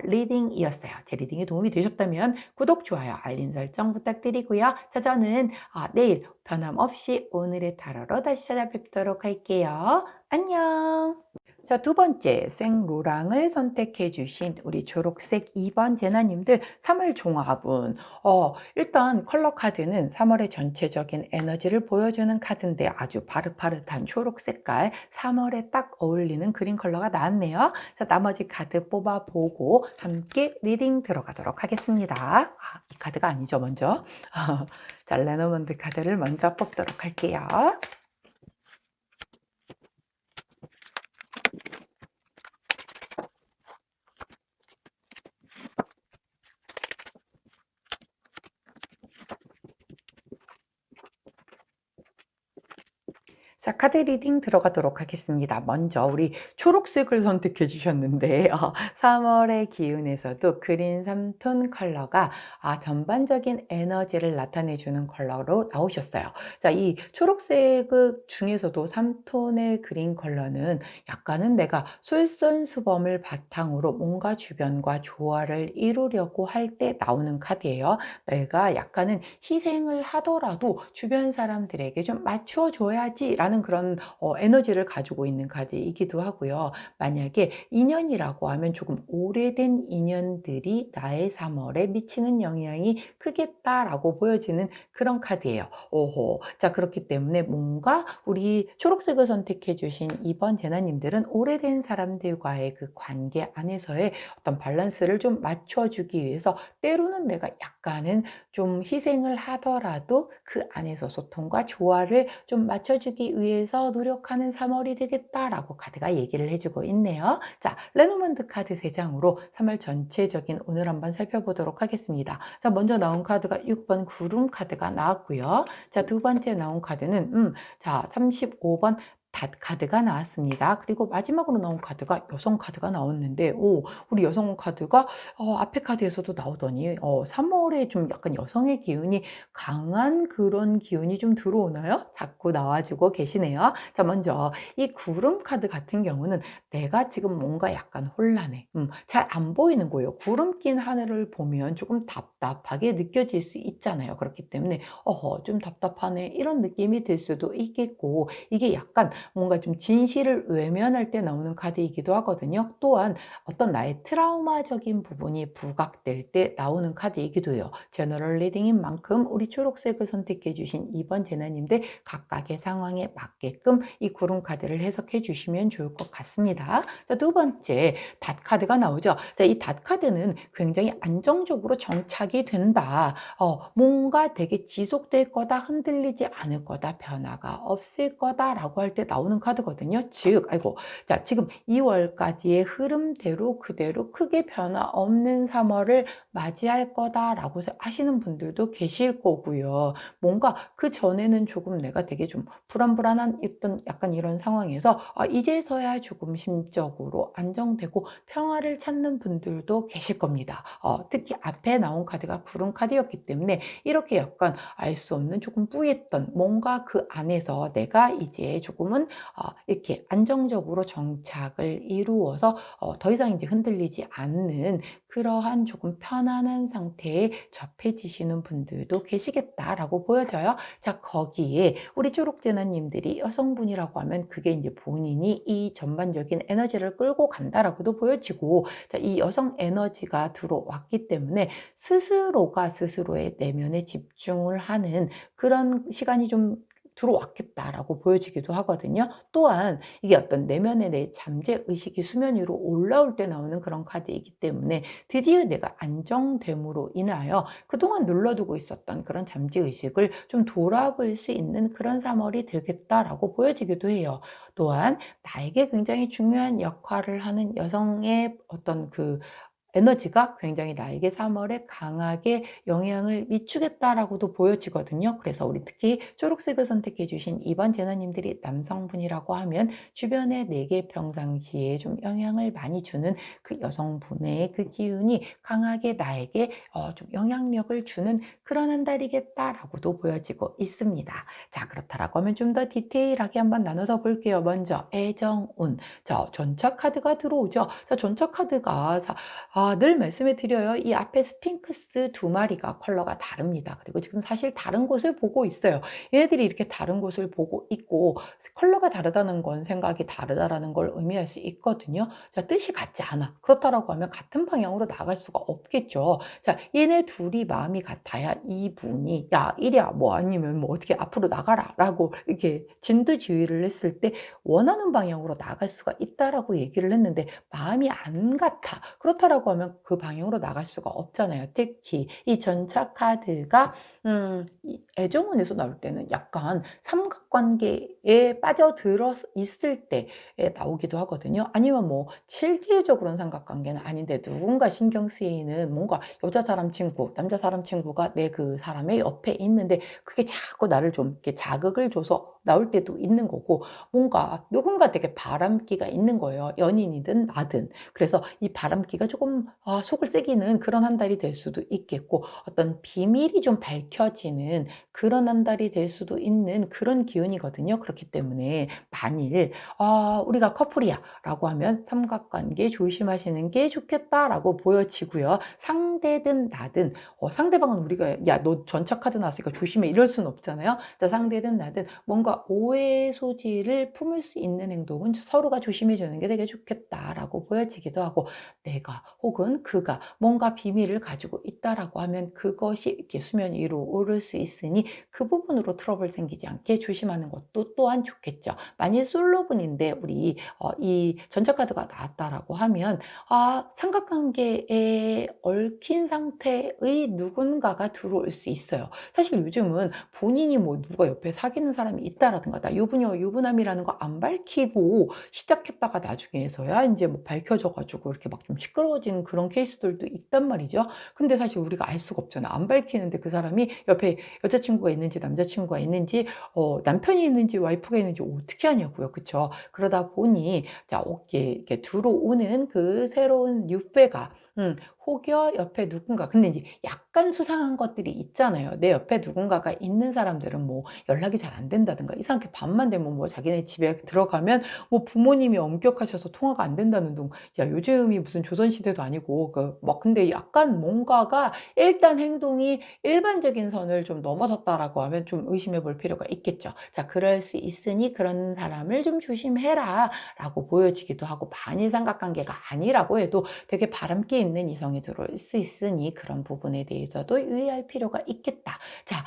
리딩이었어요. 제 리딩이 도움이 되셨다면 구독, 좋아요, 알림 설정 부탁드리고요. 자, 저는 내일 변함없이 오늘의 타로로 다시 찾아뵙도록 할게요. 안녕. 자, 두 번째 생로랑을 선택해 주신 우리 초록색 2번 제나님들 3월 종합은 일단 컬러 카드는 3 월의 전체적인 에너지를 보여주는 카드인데 아주 파릇파릇한 초록 색깔 3 월에 딱 어울리는 그린 컬러가 나왔네요. 자, 나머지 카드 뽑아 보고 함께 리딩 들어가도록 하겠습니다. 이 카드가 아니죠, 먼저. 자, 레노먼드 카드를 먼저 뽑도록 할게요. 자, 카드 리딩 들어가도록 하겠습니다. 먼저 우리 초록색을 선택해 주셨는데 3 월의 기운에서도 그린 3톤 컬러가 전반적인 에너지를 나타내 주는 컬러로 나오셨어요. 자, 이 초록색 중에서도 3 톤의 그린 컬러는 약간은 내가 솔선수범을 바탕으로 뭔가 주변과 조화를 이루려고 할 때 나오는 카드예요. 내가 약간은 희생을 하더라도 주변 사람들에게 좀 맞춰 줘야지라는 그런 에너지를 가지고 있는 카드이기도 하고요. 만약에 인연이라고 하면 조금 오래된 인연들이 나의 3 월에 미치는 영향이 크겠다라고 보여지는 그런 카드예요. 오호. 자, 그렇기 때문에 뭔가 우리 초록색을 선택해 주신 2번 제나님들은 오래된 사람들과의 그 관계 안에서의 어떤 밸런스를 좀 맞춰 주기 위해서 때로는 내가 약간은 좀 희생을 하더라도 그 안에서 소통과 조화를 좀 맞춰주기 위해서 노력하는 3월이 되겠다라고 카드가 얘기를 해주고 있네요. 자, 레노먼드 카드 3장으로 3월 전체적인 오늘 한번 살펴보도록 하겠습니다. 자, 먼저 나온 카드가 6번 구름 카드가 나왔고요. 자, 두 번째 나온 카드는 자, 35번 닷 카드가 나왔습니다. 그리고 마지막으로 나온 카드가 여성 카드가 나왔는데, 우리 여성 카드가 앞에 카드에서도 나오더니 3월에 좀 약간 여성의 기운이 강한 그런 기운이 좀 들어오나요? 자꾸 나와주고 계시네요. 자, 먼저 이 구름 카드 같은 경우는 내가 지금 뭔가 약간 혼란해. 잘 안 보이는 거예요. 구름 낀 하늘을 보면 조금 답답하게 느껴질 수 있잖아요. 그렇기 때문에 좀 답답하네 이런 느낌이 들 수도 있겠고, 이게 약간 뭔가 좀 진실을 외면할 때 나오는 카드이기도 하거든요. 또한 어떤 나의 트라우마적인 부분이 부각될 때 나오는 카드이기도 해요. 제너럴 리딩인 만큼 우리 초록색을 선택해 주신 2번 제나님들 각각의 상황에 맞게끔 이 구름 카드를 해석해 주시면 좋을 것 같습니다. 자, 두 번째 닷 카드가 나오죠. 자, 이 닷 카드는 굉장히 안정적으로 정착이 된다. 뭔가 되게 지속될 거다, 흔들리지 않을 거다, 변화가 없을 거다라고 할 때 나오는 카드거든요. 즉, 자, 지금 2월까지의 흐름대로 그대로 크게 변화 없는 3월을 맞이할 거다라고 하시는 분들도 계실 거고요. 뭔가 그 전에는 조금 내가 되게 좀 불안불안한 있던 약간 이런 상황에서 이제서야 조금 심적으로 안정되고 평화를 찾는 분들도 계실 겁니다. 특히 앞에 나온 카드가 구름 카드였기 때문에 이렇게 약간 알 수 없는 조금 뿌였던 뭔가 그 안에서 내가 이제 조금은 이렇게 안정적으로 정착을 이루어서 더 이상 이제 흔들리지 않는 그러한 조금 편안한 상태에 접해지시는 분들도 계시겠다라고 보여져요. 자, 거기에 우리 초록제나님들이 여성분이라고 하면 그게 이제 본인이 이 전반적인 에너지를 끌고 간다라고도 보여지고, 자, 이 여성 에너지가 들어왔기 때문에 스스로가 스스로의 내면에 집중을 하는 그런 시간이 좀 들어왔겠다라고 보여지기도 하거든요. 또한 이게 어떤 내면의 내 잠재 의식이 수면 위로 올라올 때 나오는 그런 카드이기 때문에 드디어 내가 안정됨으로 인하여 그동안 눌러두고 있었던 그런 잠재 의식을 좀 돌아볼 수 있는 그런 3월이 되겠다라고 보여지기도 해요. 또한 나에게 굉장히 중요한 역할을 하는 여성의 어떤 그 에너지가 굉장히 나에게 3월에 강하게 영향을 미치겠다라고도 보여지거든요. 그래서 우리 특히 초록색을 선택해 주신 2번 제나님들이 남성분이라고 하면 주변에 내게 평상시에 좀 영향을 많이 주는 그 여성분의 그 기운이 강하게 나에게 좀 영향력을 주는 그런 한 달이겠다라고도 보여지고 있습니다. 자, 그렇다라고 하면 좀 더 디테일하게 한번 나눠서 볼게요. 먼저 애정운. 자, 전차 카드가 들어오죠. 자, 전차 카드가 늘 말씀을 드려요. 이 앞에 스핑크스 두 마리가 컬러가 다릅니다. 그리고 지금 사실 다른 곳을 보고 있어요. 얘네들이 이렇게 다른 곳을 보고 있고 컬러가 다르다는 건 생각이 다르다라는 걸 의미할 수 있거든요. 자, 뜻이 같지 않아. 그렇다라고 하면 같은 방향으로 나갈 수가 없겠죠. 자, 얘네 둘이 마음이 같아야 이분이 야, 이리야 뭐 아니면 뭐 어떻게 앞으로 나가라라고 이렇게 진두지휘를 했을 때 원하는 방향으로 나갈 수가 있다라고 얘기를 했는데 마음이 안 같아. 그렇다라고 하면 그 방향으로 나갈 수가 없잖아요. 특히 이 전차 카드가 이 애정운에서 나올 때는 약간 삼각관계에 빠져들어 있을 때에 나오기도 하거든요. 아니면 뭐 실질적으로는 삼각관계는 아닌데 누군가 신경 쓰이는 뭔가 여자 사람 친구, 남자 사람 친구가 내 그 사람의 옆에 있는데 그게 자꾸 나를 좀 이렇게 자극을 줘서 나올 때도 있는 거고, 뭔가 누군가 되게 바람기가 있는 거예요. 연인이든 나든. 그래서 이 바람기가 조금 속을 새기는 그런 한 달이 될 수도 있겠고, 어떤 비밀이 좀 밝혀지는 그런 한 달이 될 수도 있는 그런 기운이거든요. 그렇기 때문에 만일 우리가 커플이야 라고 하면 삼각관계 조심하시는 게 좋겠다라고 보여지고요. 상대든 나든 상대방은 우리가 야, 너 전차 카드 나왔으니까 조심해 이럴 순 없잖아요. 자, 상대든 나든 뭔가 오해의 소지를 품을 수 있는 행동은 서로가 조심해 주는 게 되게 좋겠다라고 보여지기도 하고, 내가 혹은 그가 뭔가 비밀을 가지고 있다라고 하면 그것이 이렇게 수면 위로 들어오를 수 있으니 그 부분으로 트러블 생기지 않게 조심하는 것도 또한 좋겠죠. 만일 솔로분인데 우리 이 전자카드가 나왔다라고 하면 삼각관계에 얽힌 상태의 누군가가 들어올 수 있어요. 사실 요즘은 본인이 뭐 누가 옆에 사귀는 사람이 있다라든가 나 유부녀 유부남이라는 거 안 밝히고 시작했다가 나중에서야 인제 뭐 밝혀져 가지고 이렇게 막 좀 시끄러워지는 그런 케이스들도 있단 말이죠. 근데 사실 우리가 알 수가 없잖아요. 안 밝히는데 그 사람이 옆에 여자친구가 있는지 남자친구가 있는지 남편이 있는지 와이프가 있는지 어떻게 아냐고요. 그쵸? 그러다 보니 자 이렇게 들어오는 그 새로운 뉴페가 혹여 옆에 누군가 근데 인제 약간 수상한 것들이 있잖아요. 내 옆에 누군가가 있는 사람들은 뭐 연락이 잘 안 된다든가 이상하게 밤만 되면 뭐 자기네 집에 들어가면 뭐 부모님이 엄격하셔서 통화가 안 된다는 둥 야 요즘이 무슨 조선시대도 아니고 막 근데 약간 뭔가가 일단 행동이 '일반적인 선을 좀 넘어섰다.'라고 하면 좀 의심해 볼 필요가 있겠죠. 자 그럴 수 있으니 "그런 사람을 좀 조심해라."라고 보여지기도 하고 만일 삼각관계가 아니라고 해도 되게 바람기 있는 이성이 들어올 수 있으니 그런 부분에 대해서도 유의할 필요가 있겠다. 자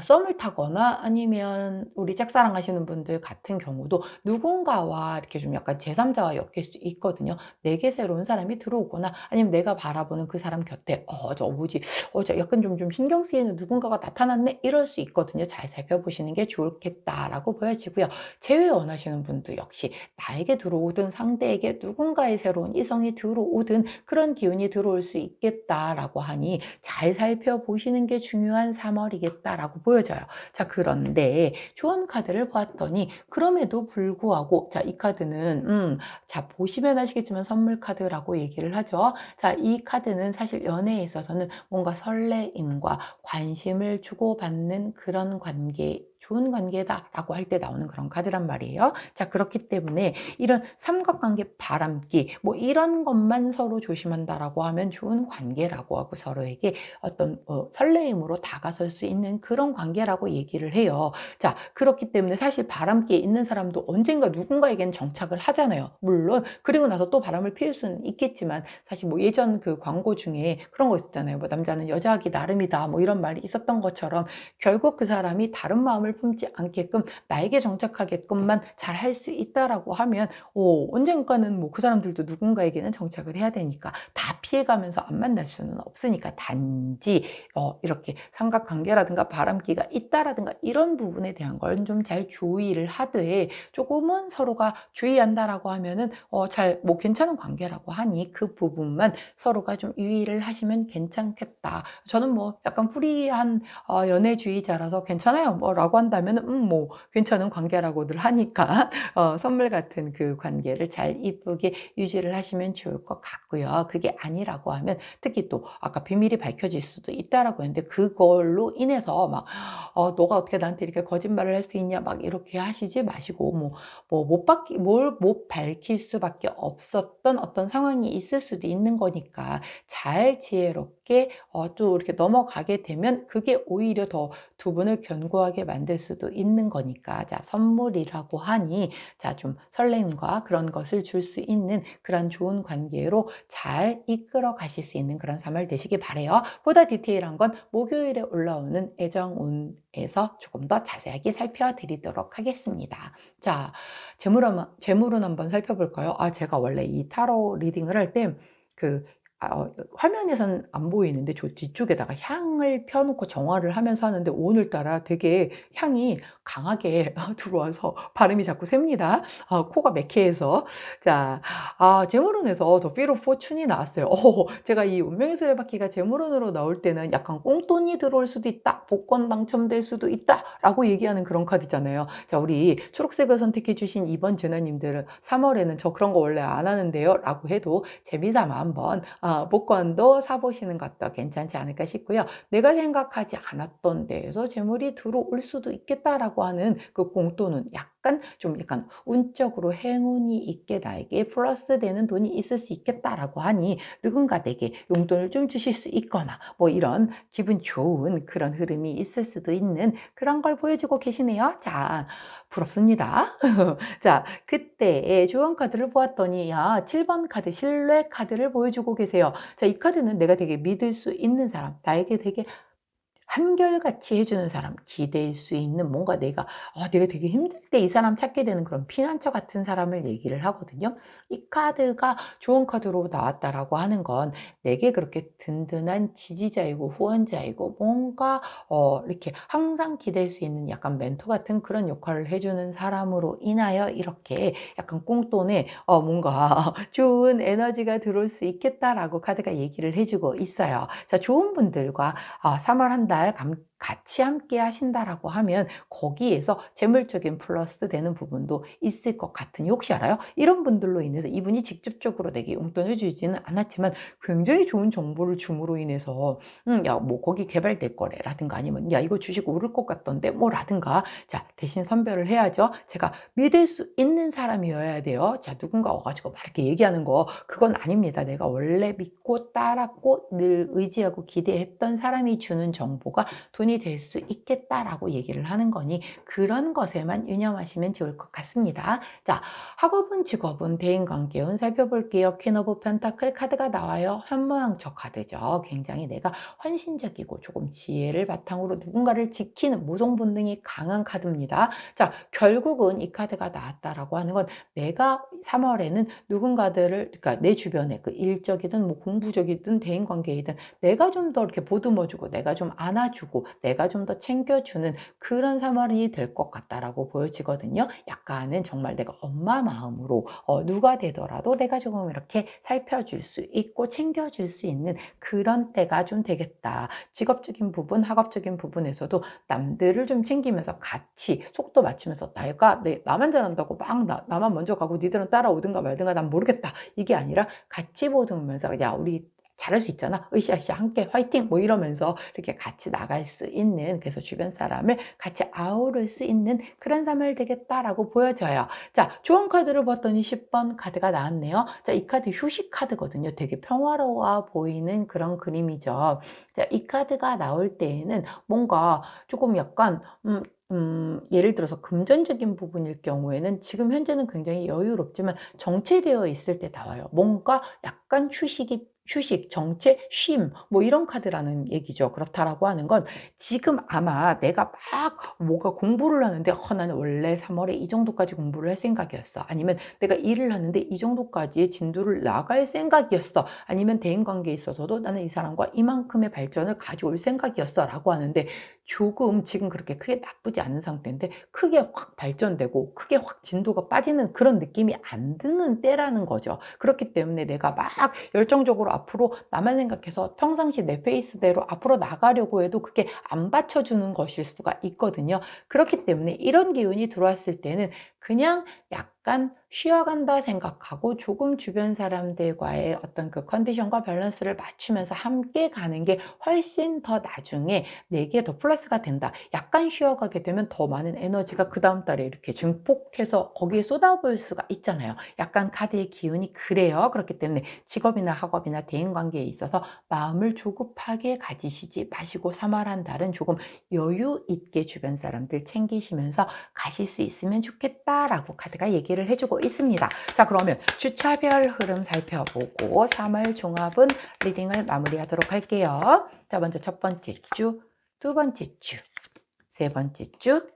썸을 타거나 아니면 우리 짝사랑하시는 분들 같은 경우도 누군가와 이렇게 좀 약간 제3자와 엮일 수 있거든요. 내게 새로운 사람이 들어오거나 아니면 내가 바라보는 그 사람 곁에 저 뭐지? 저 약간 좀 신경 쓰이는 누군가가 나타났네?' 이럴 수 있거든요. 잘 살펴보시는 게 좋겠다라고 보여지고요. 재회 원하시는 분도 역시 나에게 들어오든 상대에게 누군가의 새로운 이성이 들어오든 그런 기운이 들어올 수 있겠다라고 하니 잘 살펴보시는 게 중요한 3월이겠다라고 보여져요. 자 그런데 조언 카드를 보았더니 그럼에도 불구하고 자 이 카드는 자 보시면 아시겠지만 선물 카드라고 얘기를 하죠. 자 이 카드는 사실 연애에 있어서는 뭔가 설레임과 관심을 주고받는 그런 관계 좋은 관계다라고 할 때 나오는 그런 카드란 말이에요. 자 그렇기 때문에 이런 삼각관계 바람기 뭐 이런 것만 서로 조심한다라고 하면 좋은 관계라고 하고 서로에게 어떤 설레임으로 다가설 수 있는 그런 관계라고 얘기를 해요. 자 그렇기 때문에 사실 바람기에 있는 사람도 언젠가 누군가에겐 정착을 하잖아요. 물론 그리고 나서 또 바람을 피울 수는 있겠지만 사실 뭐 예전 그 광고 중에 그런 거 있었잖아요. 뭐 "남자는 여자하기 나름이다." 뭐 이런 말이 있었던 것처럼 결국 그 사람이 다른 마음을 품지 않게끔 나에게 정착하게끔만 잘 할 수 있다라고 하면 언젠가는 뭐 그 사람들도 누군가에게는 정착을 해야 되니까 다 피해가면서 안 만날 수는 없으니까 단지 이렇게 삼각관계라든가 바람기가 있다라든가 이런 부분에 대한 걸 좀 잘 주의를 하되 조금은 서로가 주의한다라고 하면은 잘 뭐 괜찮은 관계라고 하니 그 부분만 서로가 좀 유의를 하시면 괜찮겠다. 저는 뭐 약간 프리한 연애주의자라서 "괜찮아요." 뭐라고 한다면은 뭐 괜찮은 관계라고들 하니까 선물 같은 그 관계를 잘 이쁘게 유지를 하시면 좋을 것 같고요. 그게 아니라고 하면 특히 또 아까 비밀이 밝혀질 수도 있다라고 했는데 그걸로 인해서 막 "너가 어떻게 나한테 이렇게 거짓말을 할 수 있냐." 막 이렇게 하시지 마시고 못 밝힐 수밖에 없었던 어떤 상황이 있을 수도 있는 거니까 잘 지혜롭게 또 이렇게 넘어가게 되면 그게 오히려 더 두 분을 견고하게 만들 수도 있는 거니까 자 선물이라고 하니 자 좀 설렘과 그런 것을 줄 수 있는 그런 좋은 관계로 잘 이끌어 가실 수 있는 그런 3월 되시길 바라요. 보다 디테일한 건 목요일에 올라오는 애정운에서 조금 더 자세하게 살펴드리도록 하겠습니다. 자 재물운 한번 살펴볼까요? 제가 원래 이 타로 리딩을 할 때 그 화면에선 안 보이는데 저 뒤쪽에다가 향을 펴 놓고 정화를 하면서 하는데 오늘따라 되게 향이 강하게 들어와서 발음이 자꾸 셉니다. 코가 매캐해서. 자 재물운에서 The Wheel of Fortune이 나왔어요. 제가 이 운명의 수레바퀴가 재물운으로 나올 때는 약간 꽁돈이 들어올 수도 있다. 복권 당첨될 수도 있다라고 얘기하는 그런 카드잖아요. 자 우리 초록색을 선택해 주신 이번 재나님들은 3 월에는 "저 그런 거 원래 안 하는데요."라고 해도 재미삼아 한번 복권도 사 보시는 것도 괜찮지 않을까 싶고요. '내가 생각하지 않았던 데에서 재물이 들어올 수도 있겠다.'라고 하는 그 공돈은 약간 운적으로 행운이 있게 나에게 플러스되는 돈이 있을 수 있겠다라고 하니 누군가 내게 용돈을 좀 주실 수 있거나 뭐 이런 기분 좋은 그런 흐름이 있을 수도 있는 그런 걸 보여주고 계시네요. 자 부럽습니다. 자 그때의 조언 카드를 보았더니 7번 카드 신뢰 카드를 보여주고 계세요. 자 이 카드는 내가 되게 믿을 수 있는 사람 나에게 되게 한결같이 해주는 사람, 기댈 수 있는 뭔가 내가 되게 힘들 때 이 사람 찾게 되는 그런 피난처 같은 사람을 얘기를 하거든요. 이 카드가 좋은 카드로 나왔다라고 하는 건 내게 그렇게 든든한 지지자이고 후원자이고 뭔가 이렇게 항상 기댈 수 있는 약간 멘토 같은 그런 역할을 해주는 사람으로 인하여 이렇게 약간 꽁돈에 뭔가 좋은 에너지가 들어올 수 있겠다라고 카드가 얘기를 해주고 있어요. 자, 좋은 분들과 3월 한 달 같이 함께 하신다라고 하면 거기에서 재물적인 플러스 되는 부분도 있을 것 같으니 혹시 알아요? 이런 분들로 인해서 이분이 직접적으로 내게 용돈을 주지는 않았지만 굉장히 좋은 정보를 줌으로 인해서 야, 뭐 거기 개발될 거래라든가 아니면 야, 이거 주식 오를 것 같던데 뭐라든가 자, 대신 선별을 해야죠. 제가 믿을 수 있는 사람이어야 돼요. 자, 누군가 와가지고 막 이렇게 얘기하는 거 그건 아닙니다. 내가 원래 믿고 따랐고 늘 의지하고 기대했던 사람이 주는 정보가 돈이 될 수 있겠다라고 얘기를 하는 거니 그런 것에만 유념하시면 좋을 것 같습니다. 자, 학업은 직업은 대인관계운 살펴볼게요. 퀸 오브 펜타클 카드가 나와요. 현모양처 카드죠. 굉장히 내가 헌신적이고 조금 지혜를 바탕으로 누군가를 지키는 모성 본능이 강한 카드입니다. 자, 결국은 이 카드가 나왔다라고 하는 건 내가 3월에는 누군가들을 그러니까 내 주변에 그 일적이든 뭐 공부적이든 대인관계이든 내가 좀 더 이렇게 보듬어주고 내가 좀 안아주고 내가 좀 더 챙겨주는 그런 3월이 될 것 같다라고 보여지거든요. 약간은 정말 내가 엄마 마음으로 누가 되더라도 내가 조금 이렇게 살펴줄 수 있고 챙겨줄 수 있는 그런 때가 좀 되겠다. 직업적인 부분, 학업적인 부분에서도 남들을 좀 챙기면서 같이 속도 맞추면서 나만 잘한다고 막 나만 먼저 가고 니들은 따라오든가 말든가 난 모르겠다. 이게 아니라 같이 보듬으면서 야, 우리 잘할 수 있잖아. 으쌰으쌰 함께 화이팅 뭐 이러면서 이렇게 같이 나갈 수 있는 그래서 주변 사람을 같이 아우를 수 있는 그런 삶을 되겠다라고 보여져요. 자, 좋은 카드를 봤더니 10번 카드가 나왔네요. 자, 이 카드 휴식 카드거든요. 되게 평화로워 보이는 그런 그림이죠. 자, 이 카드가 나올 때에는 뭔가 조금 약간 예를 들어서 금전적인 부분일 경우에는 지금 현재는 굉장히 여유롭지만 정체되어 있을 때 나와요. 뭔가 약간 휴식, 정체, 쉼, 뭐 이런 카드라는 얘기죠. 그렇다라고 하는 건 지금 아마 내가 막 뭐가 공부를 하는데 나는 원래 3월에 이 정도까지 공부를 할 생각이었어. 아니면 내가 일을 하는데 이 정도까지의 진도를 나갈 생각이었어. 아니면 대인관계에 있어서도 나는 이 사람과 이만큼의 발전을 가져올 생각이었어. 라고 하는데 조금 지금 그렇게 크게 나쁘지 않은 상태인데 크게 확 발전되고 크게 확 진도가 빠지는 그런 느낌이 안 드는 때라는 거죠. 그렇기 때문에 내가 막 열정적으로 앞으로 나만 생각해서 평상시 내 페이스대로 앞으로 나가려고 해도 그게 안 받쳐주는 것일 수가 있거든요. 그렇기 때문에 이런 기운이 들어왔을 때는 그냥 약간 쉬어간다 생각하고 조금 주변 사람들과의 어떤 그 컨디션과 밸런스를 맞추면서 함께 가는 게 훨씬 더 나중에 내게 더 플러스가 된다. 약간 쉬어가게 되면 더 많은 에너지가 그 다음 달에 이렇게 증폭해서 거기에 쏟아부을 수가 있잖아요. 약간 카드의 기운이 그래요. 그렇기 때문에 직업이나 학업이나 대인관계에 있어서 마음을 조급하게 가지시지 마시고 3월 한 달은 조금 여유 있게 주변 사람들 챙기시면서 가실 수 있으면 좋겠다라고 카드가 얘기를 해주고 있습니다. 자, 그러면 주차별 흐름 살펴보고 3월 종합은 리딩을 마무리하도록 할게요. 자, 먼저 첫 번째 주, 두 번째 주, 세 번째 주,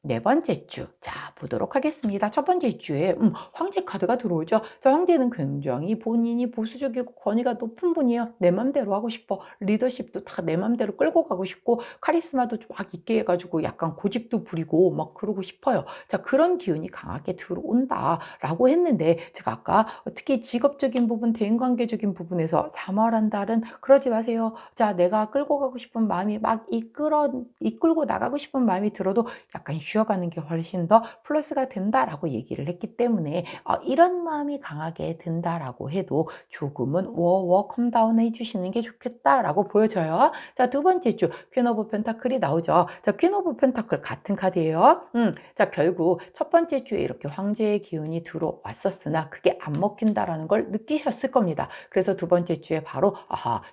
네 번째 주. 자, 보도록 하겠습니다. 첫 번째 주에 황제 카드가 들어오죠. 자, 황제는 굉장히 본인이 보수적이고 권위가 높은 분이에요. 내 맘대로 하고 싶어. 리더십도 다 내 맘대로 끌고 가고 싶고 카리스마도 막 있게 해가지고 약간 고집도 부리고 막 그러고 싶어요. 자, 그런 기운이 강하게 들어온다라고 했는데 제가 아까 특히 직업적인 부분, 대인관계적인 부분에서 3월 한 달은 그러지 마세요. 자, 내가 끌고 가고 싶은 마음이 막 이끌고 나가고 싶은 마음이 들어도 약간 쉬어가는 게 훨씬 더 플러스가 된다라고 얘기를 했기 때문에 이런 마음이 강하게 든다라고 해도 조금은 워워 컴다운 해주시는 게 좋겠다라고 보여져요. 자, 두 번째 주 퀸 오브 펜타클이 나오죠. 자, 퀸 오브 펜타클 같은 카드예요. 자, 결국 첫 번째 주에 이렇게 황제의 기운이 들어왔었으나 그게 안 먹힌다라는 걸 느끼셨을 겁니다. 그래서 두 번째 주에 바로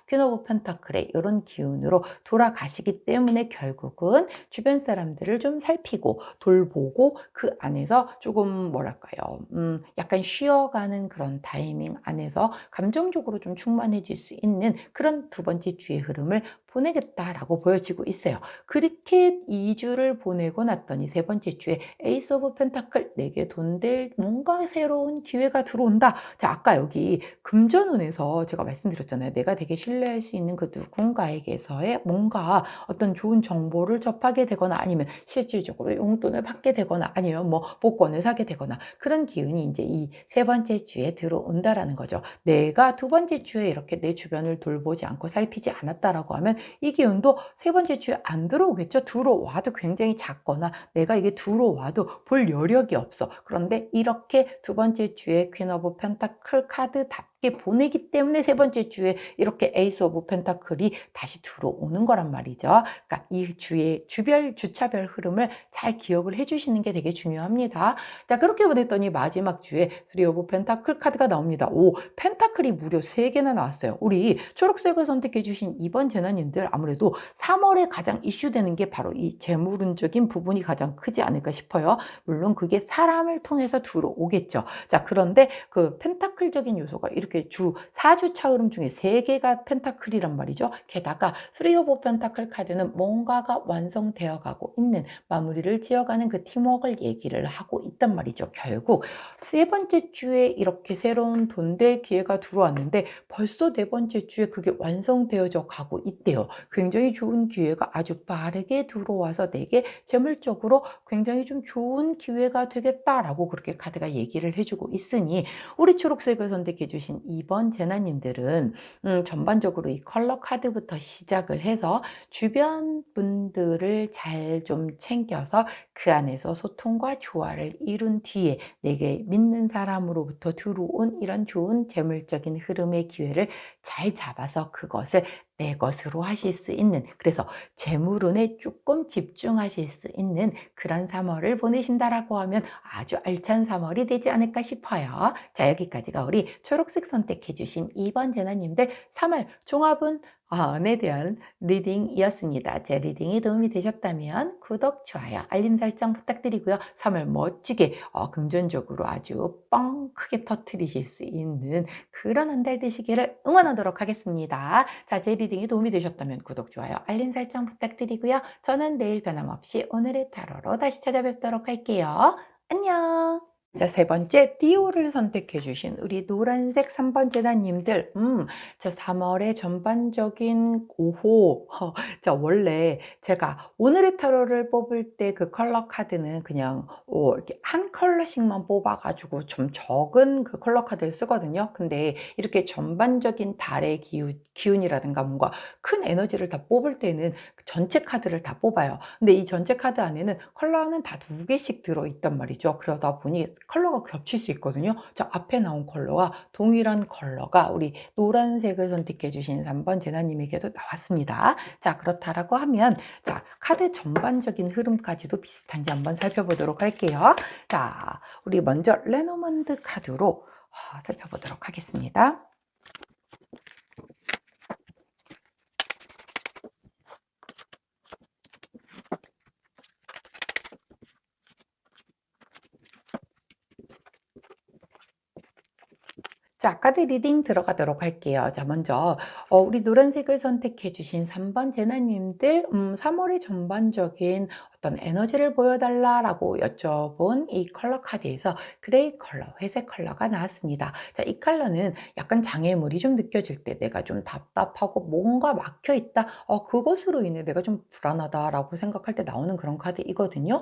퀸 오브 펜타클의 이런 기운으로 돌아가시기 때문에 결국은 주변 사람들을 좀 살피고 돌보고 그 안에서 조금 뭐랄까요, 약간 쉬어가는 그런 타이밍 안에서 감정적으로 좀 충만해질 수 있는 그런 두 번째 주의 흐름을 보내겠다라고 보여지고 있어요. 그렇게 2주를 보내고 났더니 세 번째 주에 에이스 오브 펜타클 내게 돈 될 뭔가 새로운 기회가 들어온다. 자, 아까 여기 금전운에서 제가 말씀드렸잖아요. 내가 되게 신뢰할 수 있는 그 누군가에게서의 뭔가 어떤 좋은 정보를 접하게 되거나 아니면 실질적으로 용돈을 받게 되거나 아니면 뭐 복권을 사게 되거나 그런 기운이 이제 이 세 번째 주에 들어온다라는 거죠. 내가 두 번째 주에 이렇게 내 주변을 돌보지 않고 살피지 않았다라고 하면 이 기운도 세 번째 주에 안 들어오겠죠. 들어와도 굉장히 작거나 내가 이게 들어와도 볼 여력이 없어. 그런데 이렇게 두 번째 주에 퀸 오브 펜타클 카드답게 보내기 때문에 세 번째 주에 이렇게 에이스 오브 펜타클이 다시 들어오는 거란 말이죠. 그러니까 이 주의 주차별 흐름을 잘 기억을 해주시는 게 되게 중요합니다. 자, 그렇게 보냈더니 마지막 주에 3 오브 펜타클 카드가 나옵니다. 오, 펜타클이 무려 3개나 나왔어요. 우리 초록색을 선택해 주신 이번 재나님들 아무래도 3월에 가장 이슈되는 게 바로 이 재물운적인 부분이 가장 크지 않을까 싶어요. 물론 그게 사람을 통해서 들어오겠죠. 자, 그런데 그 펜타클적인 요소가 이렇게 4주차 흐름 중에 3개가 펜타클이란 말이죠. 게다가 3 오브 펜타클 카드는 뭔가가 완성되어 가고 있는 마무리를 지어가는 그 팀워크를 얘기를 하고 있단 말이죠. 결국 세 번째 주에 이렇게 새로운 돈 될 기회가 들어왔는데 벌써 네 번째 주에 그게 완성되어져 가고 있대요. 굉장히 좋은 기회가 아주 빠르게 들어와서 내게 재물적으로 굉장히 좀 좋은 기회가 되겠다라고 그렇게 카드가 얘기를 해주고 있으니 우리 초록색을 선택해 주신 이번 재나님들은 전반적으로 이 컬러 카드부터 시작을 해서 주변 분들을 잘 좀 챙겨서 그 안에서 소통과 조화를 이룬 뒤에 내게 믿는 사람으로부터 들어온 이런 좋은 재물적인 흐름의 기회를 잘 잡아서 그것을 내 것으로 하실 수 있는, 그래서 재물운에 조금 집중하실 수 있는 그런 3월을 보내신다라고 하면 아주 알찬 3월이 되지 않을까 싶어요. 자, 여기까지가 우리 초록색 선택해 주신 2번 재나님들 3월 종합운 에 대한 리딩이었습니다. 제 리딩이 도움이 되셨다면 구독, 좋아요, 알림 설정 부탁드리고요. 3월 멋지게 금전적으로 아주 뻥 크게 터트리실 수 있는 그런 한 달 되시기를 응원하도록 하겠습니다. 자, 제 리딩이 도움이 되셨다면 구독, 좋아요, 알림 설정 부탁드리고요. 저는 내일 변함없이 오늘의 타로로 다시 찾아뵙도록 할게요. 안녕! 자, 세 번째 띠오를 선택해 주신 우리 노란색 3번 재단님들, 자, 3월의 전반적인 5호. 자, 원래 제가 오늘의 타로를 뽑을 때 그 컬러 카드는 그냥 이렇게 한 컬러씩만 뽑아가지고 좀 적은 그 컬러 카드를 쓰거든요. 근데 이렇게 전반적인 달의 기운이라든가 뭔가 큰 에너지를 다 뽑을 때는 그 전체 카드를 다 뽑아요. 근데 이 전체 카드 안에는 컬러는 다 2개씩 들어있단 말이죠. 그러다 보니 컬러가 겹칠 수 있거든요. 자, 앞에 나온 컬러와 동일한 컬러가 우리 노란색을 선택해 주신 3번 재나님에게도 나왔습니다. 자, 그렇다라고 하면 자, 카드 전반적인 흐름까지도 비슷한지 한번 살펴보도록 할게요. 자, 우리 먼저 레노먼드 카드로 살펴보도록 하겠습니다. 자, 카드 리딩 들어가도록 할게요. 자, 먼저 우리 노란색을 선택해 주신 3번 재나님들 3월의 전반적인 어떤 에너지를 보여달라고 여쭤본 이 컬러 카드에서 그레이 컬러, 회색 컬러가 나왔습니다. 자, 이 컬러는 약간 장애물이 좀 느껴질 때 내가 좀 답답하고 뭔가 막혀 있다. 그것으로 인해 내가 좀 불안하다라고 생각할 때 나오는 그런 카드이거든요.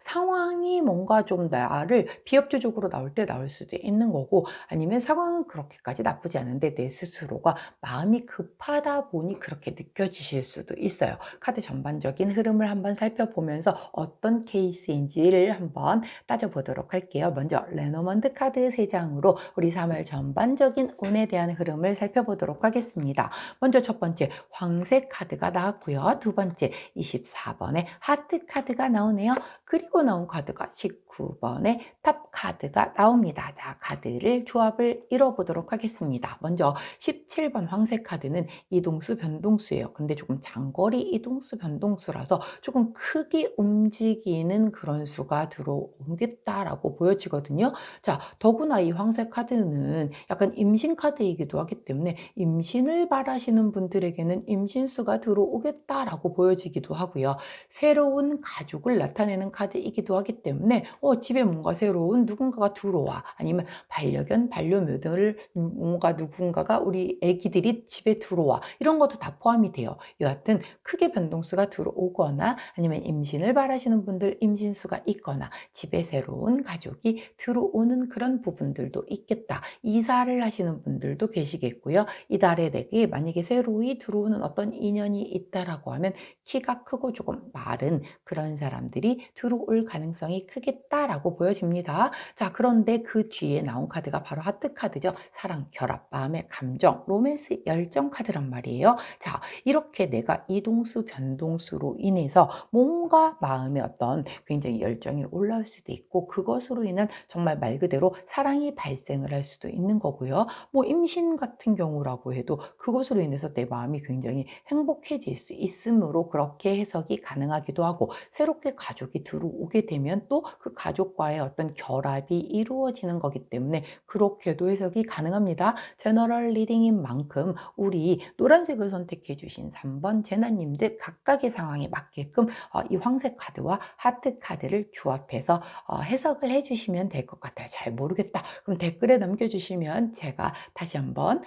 상황이 뭔가 좀 나를 비협조적으로 나올 때 나올 수도 있는 거고 아니면 상황은 그렇게까지 나쁘지 않은데 내 스스로가 마음이 급하다 보니 그렇게 느껴지실 수도 있어요. 카드 전반적인 흐름을 한번 살펴보면서 어떤 케이스인지를 한번 따져보도록 할게요. 먼저 레노먼드 카드 3장으로 우리 3월 전반적인 운에 대한 흐름을 살펴보도록 하겠습니다. 먼저 첫 번째 황색 카드가 나왔고요. 두 번째 24번에 하트 카드가 나오네요. 그리고 나온 카드가 19번에 탑 카드가 나옵니다. 자, 카드를 조합을 이뤄보도록 하겠습니다. 먼저 17번 황색 카드는 이동수 변동수예요. 근데 조금 장거리 이동수 변동수라서 조금 크게 급히 움직이는 그런 수가 들어오겠다라고 보여지거든요. 자, 더구나 이 황색 카드는 약간 임신 카드이기도 하기 때문에 임신을 바라시는 분들에게는 임신수가 들어오겠다라고 보여지기도 하고요. 새로운 가족을 나타내는 카드이기도 하기 때문에 집에 뭔가 새로운 누군가가 들어와, 아니면 반려견, 반려묘들, 뭔가 누군가가 우리 애기들이 집에 들어와, 이런 것도 다 포함이 돼요. 여하튼 크게 변동수가 들어오거나, 아니면 임신을 바라시는 분들 임신수가 있거나, 집에 새로운 가족이 들어오는 그런 부분들도 있겠다. 이사를 하시는 분들도 계시겠고요. 이달에 내게 만약에 새로이 들어오는 어떤 인연이 있다라고 하면 키가 크고 조금 마른 그런 사람들이 들어올 가능성이 크겠다라고 보여집니다. 자, 그런데 그 뒤에 나온 카드가 바로 하트 카드죠. 사랑, 결합, 마음의 감정, 로맨스, 열정 카드란 말이에요. 자, 이렇게 내가 이동수, 변동수로 인해서 뭔가 마음에 어떤 굉장히 열정이 올라올 수도 있고, 그것으로 인한 정말 말 그대로 사랑이 발생을 할 수도 있는 거고요. 뭐 임신 같은 경우라고 해도 그것으로 인해서 내 마음이 굉장히 행복해질 수 있으므로 그렇게 해석이 가능하기도 하고, 새롭게 가족이 들어오게 되면 또 그 가족과의 어떤 결합이 이루어지는 거기 때문에 그렇게도 해석이 가능합니다. 제너럴 리딩인 만큼 우리 노란색을 선택해 주신 3번 제나님들 각각의 상황에 맞게끔 이 황색 카드와 하트 카드를 조합해서 해석을 해주시면 될 것 같아요. 잘 모르겠다, 그럼 댓글에 남겨주시면 제가 다시 한번